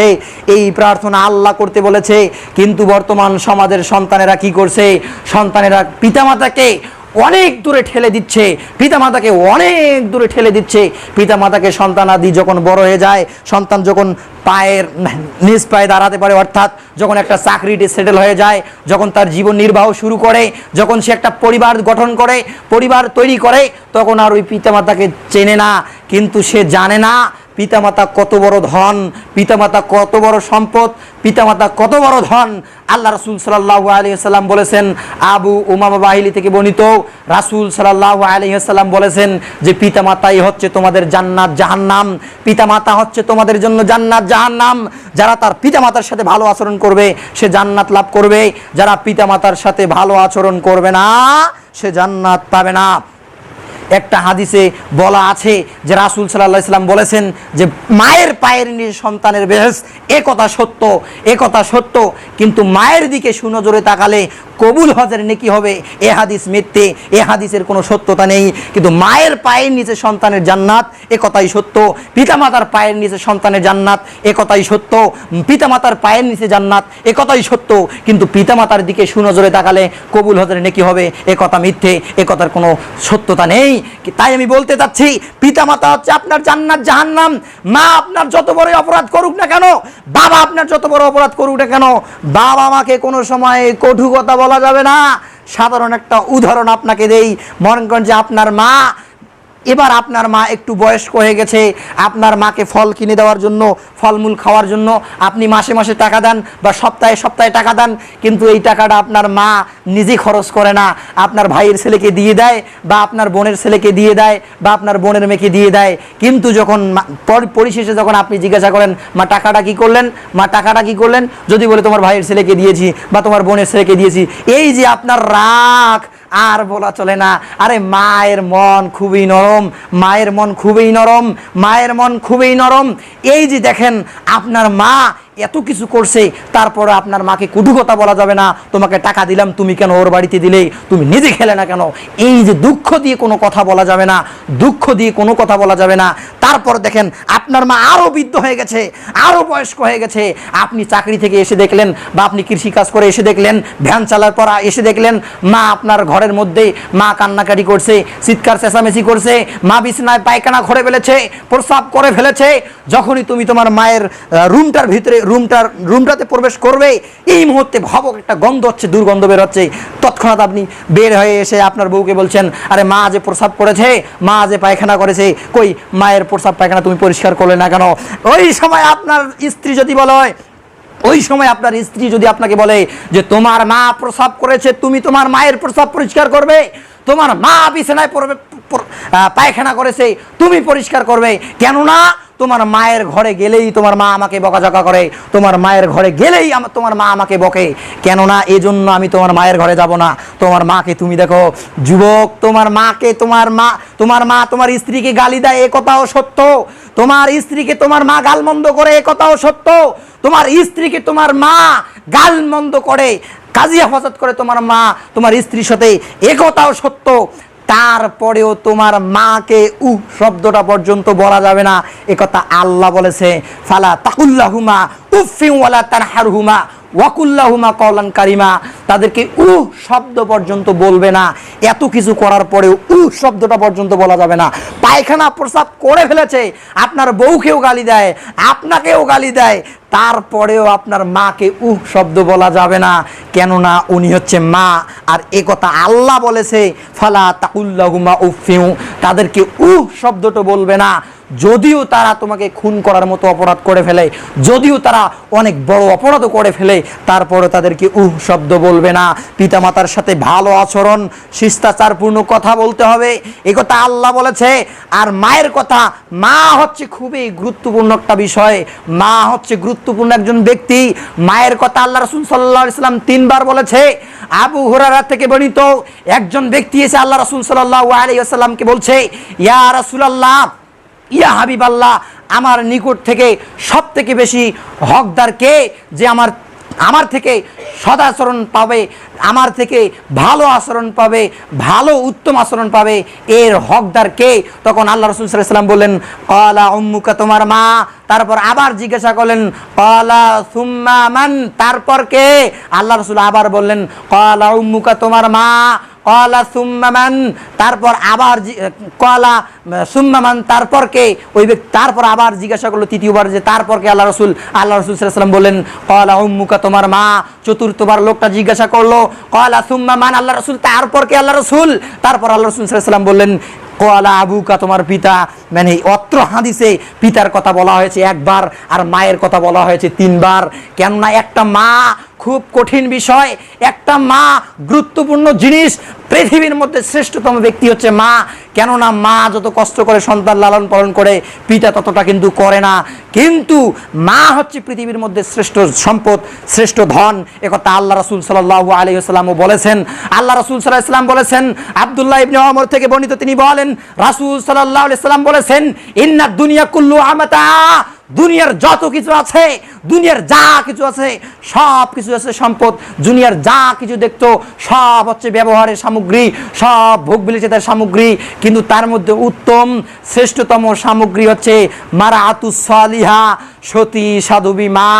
এই প্রার্থনা আল্লাহ করতে বলেছে। কিন্তু বর্তমান সমাজের সন্তানেরা কি করছে? সন্তানেরা পিতামাতাকে অনেক দূরে ঠেলে দিচ্ছে, পিতামাতাকে অনেক দূরে ঠেলে দিচ্ছে। পিতামাতাকে সন্তানাদি যখন বড় হয়ে যায়, সন্তান যখন নিজ পায়ে দাঁড়াতে পারে, অর্থাৎ যখন একটা চাকরিতে সেটেল হয়ে যায়, যখন তার জীবন নির্বাহ শুরু করে, যখন সে একটা পরিবার গঠন করে, পরিবার তৈরি করে, তখন আর ওই পিতামাতাকে চেনে না। কিন্তু সে জানে না পিতামাতা কত বড় ধন, পিতামাতা কত বড় সম্পদ, পিতামাতা কত বড় ধন। আল্লাহ রাসূল সাল্লাল্লাহু আলাইহি ওয়াসাল্লাম বলেছেন, আবু উমামা বাহিলি থেকে বর্ণিত, রাসূল সাল্লাল্লাহু আলাইহি ওয়াসাল্লাম বলেছেন যে পিতামাতাই হচ্ছে তোমাদের জান্নাত জাহান্নাম, পিতামাতা হচ্ছে তোমাদের জন্য জান্নাত জাহান্নাম। যারা তার পিতামাতার সাথে ভালো আচরণ করবে সে জান্নাত লাভ করবে, যারা পিতামাতার সাথে ভালো আচরণ করবে না সে জান্নাত পাবে না। একটা হাদিসে বলা আছে যে রাসূল সাল্লাল্লাহু আলাইহি ওয়াসাল্লাম বলেছেন যে মায়ের পায়ের নিচে সন্তানের বেহেশত, এ কথা সত্য, এ কথা সত্য, কিন্তু মায়ের দিকে সুনজরে তাকালে কবুল হজের নেকি হবে, এ হাদিস মিথ্যে, এ হাদিসের কোনো সত্যতা নেই। কিন্তু মায়ের পায়ের নিচে সন্তানের জান্নাত, এ কথাই সত্য। পিতামাতার পায়ের নিচে সন্তানের জান্নাত, এ কথাই সত্য। পিতামাতার পায়ের নিচে জান্নাত, এ কথাই সত্য, কিন্তু পিতামাতার দিকে সুনজরে তাকালে কবুল হজের নেকি হবে, এ কথা মিথ্যে, এ কথার কোনো সত্যতা নেই। তাই আমি বলতে চাচ্ছি, পিতামাতা হচ্ছে আপনার জান্নাত জাহান্নাম। মা আপনার যত বড় অপরাধ করুক না কেন, বাবা আপনার যত বড় অপরাধ করুক না কেন, বাবা মাকে কোনো সময় কটু কথা বলা যাবে না। সাধারণ একটা উদাহরণ আপনাকে দেই। মনে করেন যে আপনার মা, এবার আপনার মা একটু বয়স্ক হয়ে গেছে, আপনার মাকে ফল কিনে দেওয়ার জন্য, ফলমূল খাওয়ার জন্য আপনি মাসে মাসে টাকা দেন বা সপ্তাহে সপ্তাহে টাকা দেন, কিন্তু এই টাকাটা আপনার মা নিজে খরচ করে না, আপনার ভাইয়ের ছেলেকে দিয়ে দেয় বা আপনার বোনের ছেলেকে দিয়ে দেয় বা আপনার বোনের মেয়েকে দিয়ে দেয়। কিন্তু যখন পরিশেষে যখন আপনি জিজ্ঞাসা করেন মা টাকাটা কি করলেন, মা টাকাটা কি করলেন, যদি বলে তোমার ভাইয়ের ছেলেকে দিয়েছি বা তোমার বোনের ছেলেকে দিয়েছি, এই যে আপনার রাগ আর বলা চলে না। আরে মায়ের মন খুবই নরম, মায়ের মন খুবই নরম, মায়ের মন খুবই নরম। এই যে দেখেন আপনার মা এত কিছু করছে, তারপরে আপনার মাকে কটু কথা বলা যাবে না, তোমাকে টাকা দিলাম তুমি কেন ওর বাড়িতে দিলে, তুমি নিজে খেলে না কেন, এই যে দুঃখ দিয়ে কোনো কথা বলা যাবে না, দুঃখ দিয়ে কোনো কথা বলা যাবে না। তারপর দেখেন আপনার মা আরও বৃদ্ধ হয়ে গেছে, আরও বয়স্ক হয়ে গেছে, আপনি চাকরি থেকে এসে দেখলেন বা আপনি কৃষিকাজ করে এসে দেখলেন, ভ্যান চালার পর এসে দেখলেন মা আপনার ঘরের মধ্যে মা কান্নাকাটি করছে, চিৎকার চেঁচামেচি করছে, মা বিছানায় পায়খানা করে ফেলেছে, প্রস্রাব করে ফেলেছে। যখনই তুমি তোমার মায়ের রুমটার ভিতরে রুমটাতে প্রবেশ করবে, এই মুহূর্তে ভাবক একটা গন্ধ হচ্ছে, দুর্গন্ধ বের হচ্ছে, তৎক্ষণাৎ আপনি বের হয়ে এসে আপনার বউকে বলছেন, আরে মা যে প্রস্রাব করেছে, মা যে পায়খানা করেছে, কই মায়ের প্রস্রাব পায়খানা তুমি পরিষ্কার করলে না কেন? ওই সময় আপনার স্ত্রী যদি বলে, ওই সময় আপনার স্ত্রী যদি আপনাকে বলে যে তোমার মা প্রস্রাব করেছে, তুমি তোমার মায়ের প্রস্রাব পরিষ্কার করবে, তোমার মা বিছানায় পায়খানা করেছে, তুমি পরিষ্কার করবে, কেননা তোমার মায়ের ঘরে গেলেই তোমার মা আমাকে বকাঝকা করে, তোমার মায়ের ঘরে গেলেই তোমার মা আমাকে বকে, কেননা এজন্য আমি তোমার মায়ের ঘরে যাব না। তোমার মাকে তুমি দেখো যুবক, তোমার মাকে তোমার মা তোমার স্ত্রীকে গালি দেয়, এ কথাও সত্য। তোমার স্ত্রীকে তোমার মা গালমন্দ করে, এ কথাও সত্য। তোমার স্ত্রীকে তোমার মা গালমন্দ করে, কাজী হেফাজত করে তোমার মা তোমার স্ত্রীর সাথে, এ কথাও সত্য। তারপরেও তোমার মাকে শব্দটা পর্যন্ত বলা যাবে না, এ কথা আল্লাহ বলেছে, ফালা তাকুল্লাহুমা উফিন ওয়ালা তানহারহুমা ওয়াকুল্লাহুমা কওলান কারিমা। তাদেরকে শব্দ পর্যন্ত বলবে না। এত কিছু করার পরেও শব্দটা পর্যন্ত বলা যাবে না। পায়খানা প্রস্রাব করে ফেলেছে, আপনার বউকেও গালি দেয়, আপনাকেও গালি দেয়, তারপরেও আপনার মাকে শব্দ বলা যাবে না, কেননা উনি হচ্ছে মা। আর এ কথা আল্লাহ বলেছে, ফালা তাকুল্লাহুমা উফিউ, তাদেরকে শব্দটা বলবে না। যদিও তারা তোমাকে খুন করার মতো অপরাধ করে ফেলে, যদিও তারা অনেক বড় অপরাধও করে ফেলে, তারপরে তাদেরকে শব্দ বলবে না। পিতামাতার সাথে ভালো আচরণ, শিষ্টাচারপূর্ণ কথা বলতে হবে, এ কথা আল্লাহ বলেছে। আর মায়ের কথা, মা হচ্ছে খুবই গুরুত্বপূর্ণ একটা বিষয়, মা হচ্ছে গুরুত্বপূর্ণ একজন ব্যক্তি। মায়ের কথা আল্লাহ রাসূল সাল্লাল্লাহু আলাইহি ওয়াসাল্লাম 3 বার বলেছে। আবু হুরায়রা থেকে বর্ণিত, একজন ব্যক্তি এসে আল্লাহ রাসূল সাল্লাল্লাহু আলাইহি ওয়াসাল্লামকে বলছে, ইয়া রাসূলুল্লাহ, ইয়া হাবিবাল্লাহ, আমার নিকট থেকে সব থেকে বেশি হকদার কে, যে আমার থেকে সদাচরণ পাবে, আমার থেকে ভালো আচরণ পাবে, ভালো উত্তম আচরণ পাবে, এর হকদার কে? তখন আল্লাহ রাসূল সাল্লাল্লাহু আলাইহি ওয়াসাল্লাম বললেন, ক্বালা উম্মুকা, তোমার মা। তারপর আবার জিজ্ঞাসা করলেন, ক্বালা সুম্মা মান, তারপর কে? আল্লাহ রাসূল আবার বললেন, ক্বালা উম্মুকা, তোমার মা। ক্বালা সুম্মা মান, তারপর আবার ক্বালা সুম্মা মান, তারপর কে? ওই ব্যক্তি তারপর আবার জিজ্ঞাসা করলো তৃতীয়বার যে তারপর কে? আল্লাহ রাসূল সাল্লাল্লাহু আলাইহি ওয়াসাল্লাম বললেন ক্বালা উম্মুকা, তোমার মা। চতুর্থবার লোকটা জিজ্ঞাসা করলো ক্বালা সুম্মা মান, আল্লাহ রাসূল তারপর কে? আল্লাহ রাসূল। তারপর আল্লাহ রাসূল সাল্লাল্লাহু আলাইহি ওয়াসাল্লাম বললেন ক্বালা আবুকা, তোমার পিতা। মানে অত্র হাদিসে পিতার কথা বলা হয়েছে একবার আর মায়ের কথা বলা হয়েছে তিনবার। কেননা একটা মা খুব কঠিন বিষয়, একটা মা গুরুত্বপূর্ণ জিনিস। পৃথিবীর মধ্যে শ্রেষ্ঠতম ব্যক্তি হচ্ছে মা। কেননা মা যত কষ্ট করে সন্তান লালন পালন করে পিতা ততটা কিন্তু করে না। কিন্তু মা হচ্ছে পৃথিবীর মধ্যে শ্রেষ্ঠ সম্পদ, শ্রেষ্ঠ ধন। একথা আল্লাহ রাসূল সাল্লাল্লাহু আলাইহি ওয়াসাল্লামও বলেছেন। আল্লাহ রাসূল সাল্লাল্লাহু আলাইহি ওয়াসাল্লাম বলেছেন, আব্দুল্লাহ ইবনে ওমর থেকে বর্ণিত, তিনি বলেন রাসূল সাল্লাল্লাহু আলাইহি ওয়াসাল্লাম বলেছেন, ইন্নাদ দুনিয়া কুল্লু আমাতা, দুনিয়ার যত কিছু আছে, দুনিয়ার যা কিছু আছে সব কিছু আছে সম্পদ। দুনিয়ার যা কিছু দেখতো সব হচ্ছে ব্যবহারের সামগ্রী, সব ভোগ বিলাসিতার সামগ্রী। কিন্তু তার মধ্যে উত্তম শ্রেষ্ঠতম সামগ্রী হচ্ছে মারাআতুস সালিহা, সতী সাধবী মা,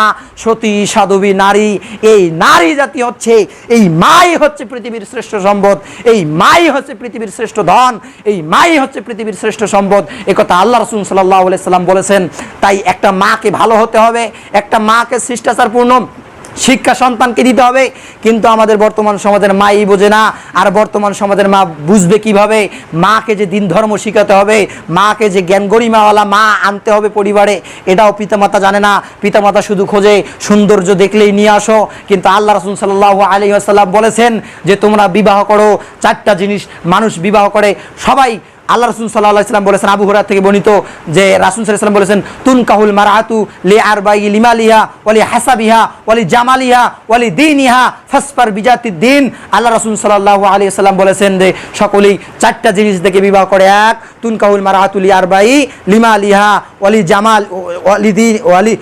সতী সাধবী নারী। এই নারী জাতি হচ্ছে, এই মাই হচ্ছে পৃথিবীর শ্রেষ্ঠ সম্পদ, এই মাই হচ্ছে পৃথিবীর শ্রেষ্ঠ ধন, এই মাই হচ্ছে পৃথিবীর শ্রেষ্ঠ সম্পদ। একথা আল্লাহ রাসূল সাল্লাল্লাহু আলাইহি সাল্লাম বলেছেন। তাই একটা মাকে ভালো হতে হবে, একটা মাকে শিষ্টাচারপূর্ণ শিক্ষা সন্তানকে দিতে হবে। কিন্তু আমাদের বর্তমান সমাজের মাই বোঝে না। আর বর্তমান সমাজের মা বুঝবে কিভাবে? মাকে যে দিন ধর্ম শিখাতে হবে, মাকে যে জ্ঞান গরিমাওয়ালা মা আনতে হবে পরিবারে, এটাও পিতামাতা জানে না। পিতামাতা শুধু খোঁজে সৌন্দর্য দেখলেই নিয়ে আসো। কিন্তু আল্লাহ রাসূল সাল্লাল্লাহু আলাইহি ওয়াসাল্লাম বলেছেন যে তোমরা বিবাহ করো, চারটা জিনিস মানুষ বিবাহ করে সবাই। আল্লাহ রাসূল সাল্লাল্লাহু আলাইহি ওয়াসাল্লাম বলেছেন, আবু হুরায়রা থেকে বর্ণিত, যে রাসূল সাল্লাল্লাহু আলাইহি ওয়াসাল্লাম বলেছেন তুনকাহুল মারআতু লিআরবাই লিমালিহা ওয়ালি হাসাবিহা ওয়ালি জামালিহা ওয়ালি দীনিহা ফাসফার বিজাতিদ দ্বীন। আল্লাহ রাসূল সাল্লাল্লাহু আলাইহি ওয়াসাল্লাম বলেছেন যে সকলেই চারটা জিনিস দেখে বিবাহ করে। এক, তুনকাহুল মারআতু লিআরবাই লিমালিহা ওয়ালি জামাল ওয়ালি দীন ওয়ালি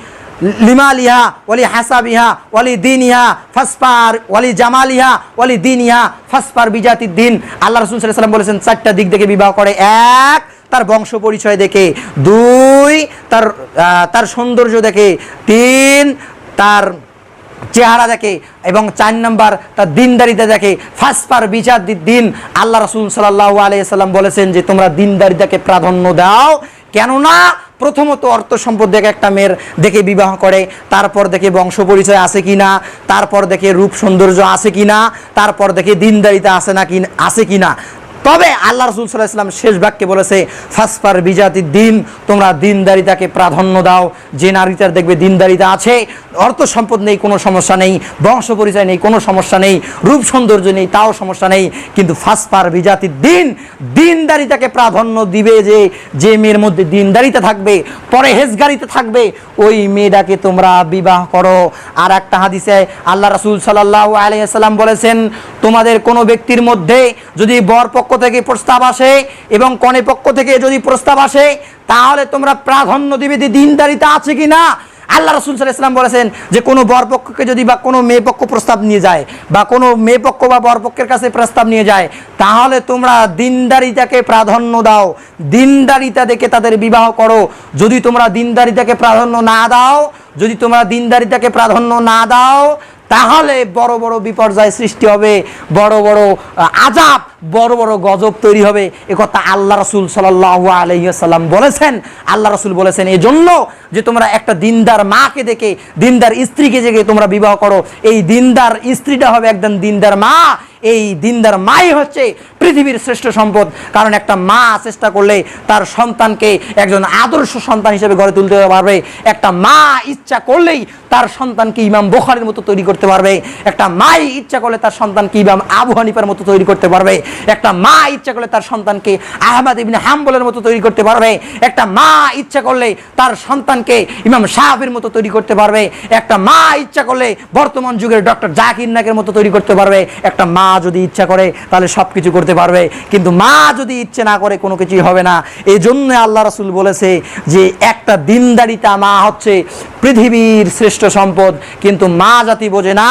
লিমালিহা ওয়ালি হাসাবিহা ওয়ালি দীনিহা ফাসফার ওয়ালি জামালিহা ওয়ালি দীনিহা ফাসফার বিজাতিদ দ্বীন। আল্লাহ রাসূল সাল্লাল্লাহু আলাইহি ওয়াসাল্লাম বলেছেন চারটা দিক দেখে বিবাহ করে। এক, তার বংশ পরিচয় দেখে। দুই, তার সৌন্দর্য দেখে। তিন, তার চেহারা দেখে। এবং চার নাম্বার, তার দিনদারিতা দেখে। ফাসফার বিজাতিদ দ্বীন। আল্লাহ রাসূল সাল্লাল্লাহু আলাইহি ওয়াসাল্লাম বলেছেন যে তোমরা দিনদারিতাকে প্রাধান্য দাও। কেননা প্রথমত অর্থ সম্পদ দেখে একটা মেয়ের দেখে বিবাহ করে, তারপর দেখে বংশ পরিচয় আছে কিনা, তারপর দেখে রূপ সৌন্দর্য আছে কিনা, তারপর দেখে দিনদারিতা আছে কিনা। তবে আল্লাহ রাসূল সাল্লাল্লাহু আলাইহি ওয়াসাল্লাম শেষ বাক্যে বলেছে ফাসফার বিজাতিদ দ্বীন, তোমরা দিনদারিতাকে প্রাধান্য দাও। যে নারীটার দেখবে দিনদারিতা আছে, অর্থ সম্পদ নেই কোনো সমস্যা নেই, বংশ পরিচয় নেই কোনো সমস্যা নেই, রূপ সৌন্দর্য নেই তাও সমস্যা নেই, কিন্তু ফাসফার বিজাতিদ দ্বীন, দিনদারিতাকে প্রাধান্য দিবে। যে মেয়ের মধ্যে দিনদারিতা থাকবে, পরহেজগারিতা থাকবে, ওই মেয়েটাকে তোমরা বিবাহ করো। আর একটা হাদিসে আল্লাহ রাসূল সাল্লাল্লাহু আলাইহি ওয়াসাল্লাম বলেছেন তোমাদের কোনো ব্যক্তির মধ্যে যদি বর পক্ষ থেকে প্রস্তাব আসে এবং কনে পক্ষ থেকে যদি প্রস্তাব আসে, তাহলে তোমরা প্রাধান্য দিবে যে দিনদারিতা আছে কিনা। আল্লাহ রাসূল সাল্লাল্লাহু আলাইহি ওয়াসাল্লাম বলেছেন যে কোনো বর পক্ষকে যদি বা কোনো মেয়ে পক্ষ প্রস্তাব নিয়ে যায়, বা কোনো মেয়ে পক্ষ বা বর পক্ষের কাছে প্রস্তাব নিয়ে যায়, তাহলে তোমরা দিনদারিতাকে প্রাধান্য দাও, দিনদারিতা দেখে তাদের বিবাহ করো। যদি তোমরা দিনদারিতাকে প্রাধান্য না দাও, যদি তোমরা দিনদারিতাকে প্রাধান্য না দাও, তাহলে বড় বড় বিপর্যয় সৃষ্টি হবে, বড় বড় আযাব, বড় বড় গজব তৈরি হবে। একথা আল্লাহ রাসূল সাল্লাল্লাহু আলাইহি ওয়াসাল্লাম বলেছেন। আল্লাহ রাসূল বলেছেন এজন্য যে তোমরা একটা দিনদার মাকে দেখে, দিনদার স্ত্রীকে দেখে তোমরা বিবাহ করো। এই দিনদার স্ত্রীটা হবে একদম দিনদার মা। এই দিনদার মাই হচ্ছে পৃথিবীর শ্রেষ্ঠ সম্পদ। কারণ একটা মা চেষ্টা করলে তার সন্তানকে একজন আদর্শ সন্তান হিসেবে গড়ে তুলতে পারবে। একটা মা ইচ্ছা করলেই তার সন্তানকে ইমাম বুখারীর মতো তৈরি করতে পারবে। একটা মাই ইচ্ছা করলে তার সন্তানকে ইমাম আবু হানিফার মতো তৈরি করতে পারবে। একটা মা ইচ্ছা করলে তার সন্তানকে আহমদ ইবনে হাম্বলের মতো তৈরি করতে পারবে। একটা মা ইচ্ছা করলে তার সন্তানকে ইমাম শাফির মতো তৈরি করতে পারবে। একটা মা ইচ্ছা করলে বর্তমান যুগের ডক্টর জাকির নায়েকের মতো তৈরি করতে পারবে। একটা মা যদি ইচ্ছা করে তাহলে সব কিছু করতে পারবে, কিন্তু মা যদি ইচ্ছে না করে কোনো কিছুই হবে না। এই জন্য আল্লাহ রাসূল বলেছে যে একটা দিনদারিতা মা হচ্ছে পৃথিবীর শ্রেষ্ঠ সম্পদ, কিন্তু মা জাতি বোঝে না,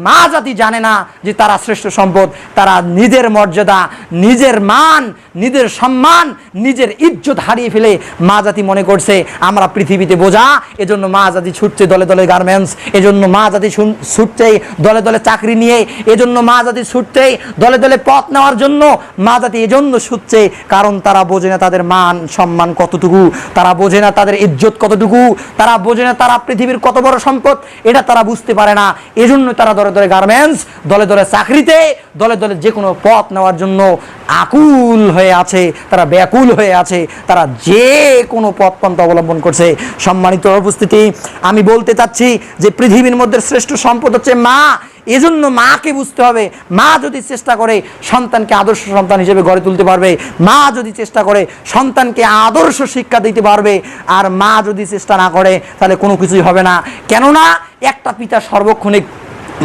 মা জাতি জানে না যে তারা শ্রেষ্ঠ সম্পদ। তারা নিজের মর্যাদা, নিজের মান, নিজের সম্মান, নিজের ইজ্জত হারিয়ে ফেলে মা জাতি মনে করছে আমরা পৃথিবীতে বোঝা। এজন্য মা জাতি ছুটছে দলে দলে গার্মেন্টস, এজন্য মা জাতি ছুটছে দলে দলে চাকরি নিয়ে, এজন্য মা জাতি ছুটছে দলে দলে পথ নেওয়ার জন্য। মা জাতি এজন্য ছুটছে কারণ তারা বোঝে না তাদের মান সম্মান কতটুকু, তারা বোঝে না তাদের ইজ্জত কতটুকু, তারা বোঝে না তারা পৃথিবীর কত বড় সম্পদ, এটা তারা বুঝতে পারে না। এজন্য তারা দলে দলে গার্মেন্টস, দলে দলে চাকরিতে, দলে দলে যে কোনো পথ নেওয়ার জন্য আকুল হয়ে আছে, তারা ব্যাকুল হয়ে আছে, তারা যে কোনো পথ পন্থা অবলম্বন করছে। সম্মানিত উপস্থিতি, আমি বলতে চাচ্ছি যে পৃথিবীর মধ্যে শ্রেষ্ঠ সম্পদ হচ্ছে মা। এজন্য মাকে বুঝতে হবে, মা যদি চেষ্টা করে সন্তানকে আদর্শ সন্তান হিসেবে গড়ে তুলতে পারবে, মা যদি চেষ্টা করে সন্তানকে আদর্শ শিক্ষা দিতে পারবে, আর মা যদি চেষ্টা না করে তাহলে কোনো কিছুই হবে না। কেননা একটা পিতা সর্বক্ষণিক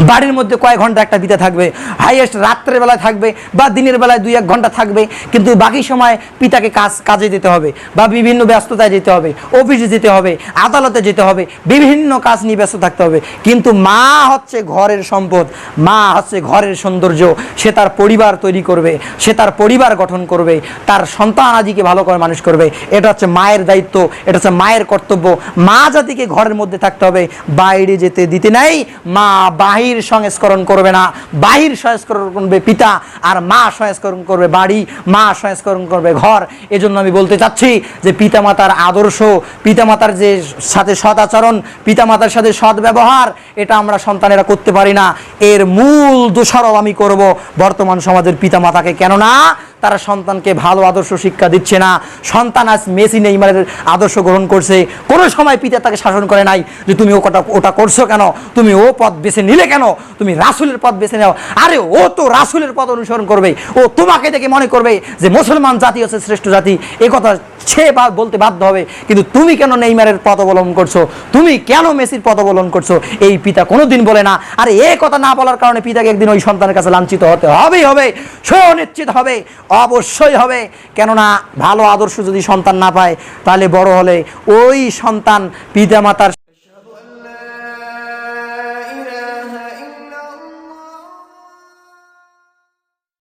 বাড়ির মধ্যে কয়েক ঘন্টা একটা পিতা থাকবে, হাইয়েস্ট রাত্রের বেলায় থাকবে বা দিনের বেলায় 2-1 ঘন্টা থাকবে, কিন্তু বাকি সময় পিতাকে কাজে যেতে হবে বা বিভিন্ন ব্যস্ততায় যেতে হবে, অফিসে যেতে হবে, আদালতে যেতে হবে, বিভিন্ন কাজ নিয়ে ব্যস্ত থাকতে হবে। কিন্তু মা হচ্ছে ঘরের সম্পদ, মা হচ্ছে ঘরের সৌন্দর্য। সে তার পরিবার তৈরি করবে, সে তার পরিবার গঠন করবে, তার সন্তান আদিকে ভালো করে মানুষ করবে। এটা হচ্ছে মায়ের দায়িত্ব, এটা হচ্ছে মায়ের কর্তব্য। মা জাতিকে ঘরের মধ্যে থাকতে হবে, বাইরে যেতে দিতে নাই। মা বাহির সংস্করণ করবে না, বাহির সংস্করণ করবে পিতা, আর মা সংস্করণ করবে বাড়ি, মা সংস্করণ করবে ঘর। এজন্য আমি বলতে চাচ্ছি যে পিতামাতার আদর্শ, পিতামাতার যে সাথে সৎ আচরণ, পিতামাতার সাথে সৎ ব্যবহার, এটা আমরা সন্তানেরা করতে পারি না। এর মূল দোষারোপ আমি করব বর্তমান সমাজের পিতামাতাকে। কেননা তারা সন্তানকে ভালো আদর্শ শিক্ষা দিচ্ছে না। সন্তান আজ মেসি নেইমারের আদর্শ গ্রহণ করছে, কোনো সময় পিতা তাকে শাসন করে নাই যে তুমি ওটা করছো কেন, তুমি ও পথ বেছে নিলে কেন, তুমি রাসূলের পথ বেছে নাও। আরে ও তো রাসূলের পথ অনুসরণ করবে, ও তোমাকে দেখে মনে করবে যে মুসলমান জাতি হচ্ছে শ্রেষ্ঠ জাতি, এ কথা সে বলতে বাধ্য হবে। কিন্তু তুমি কেন নেইমারের পথ অবলম্বন করছো, তুমি কেন মেসির পথ অবলম্বন করছো, এই পিতা কোনোদিন বলে না। আর এই কথা না বলার কারণে পিতাকে একদিন ওই সন্তানের কাছে লাঞ্ছিত হতে হবেই হবে, সুনিশ্চিত হবে, অবশ্যই হবে। কেননা ভালো আদর্শ যদি সন্তান না পায় তাহলে বড় হলে ওই সন্তান পিতামাতার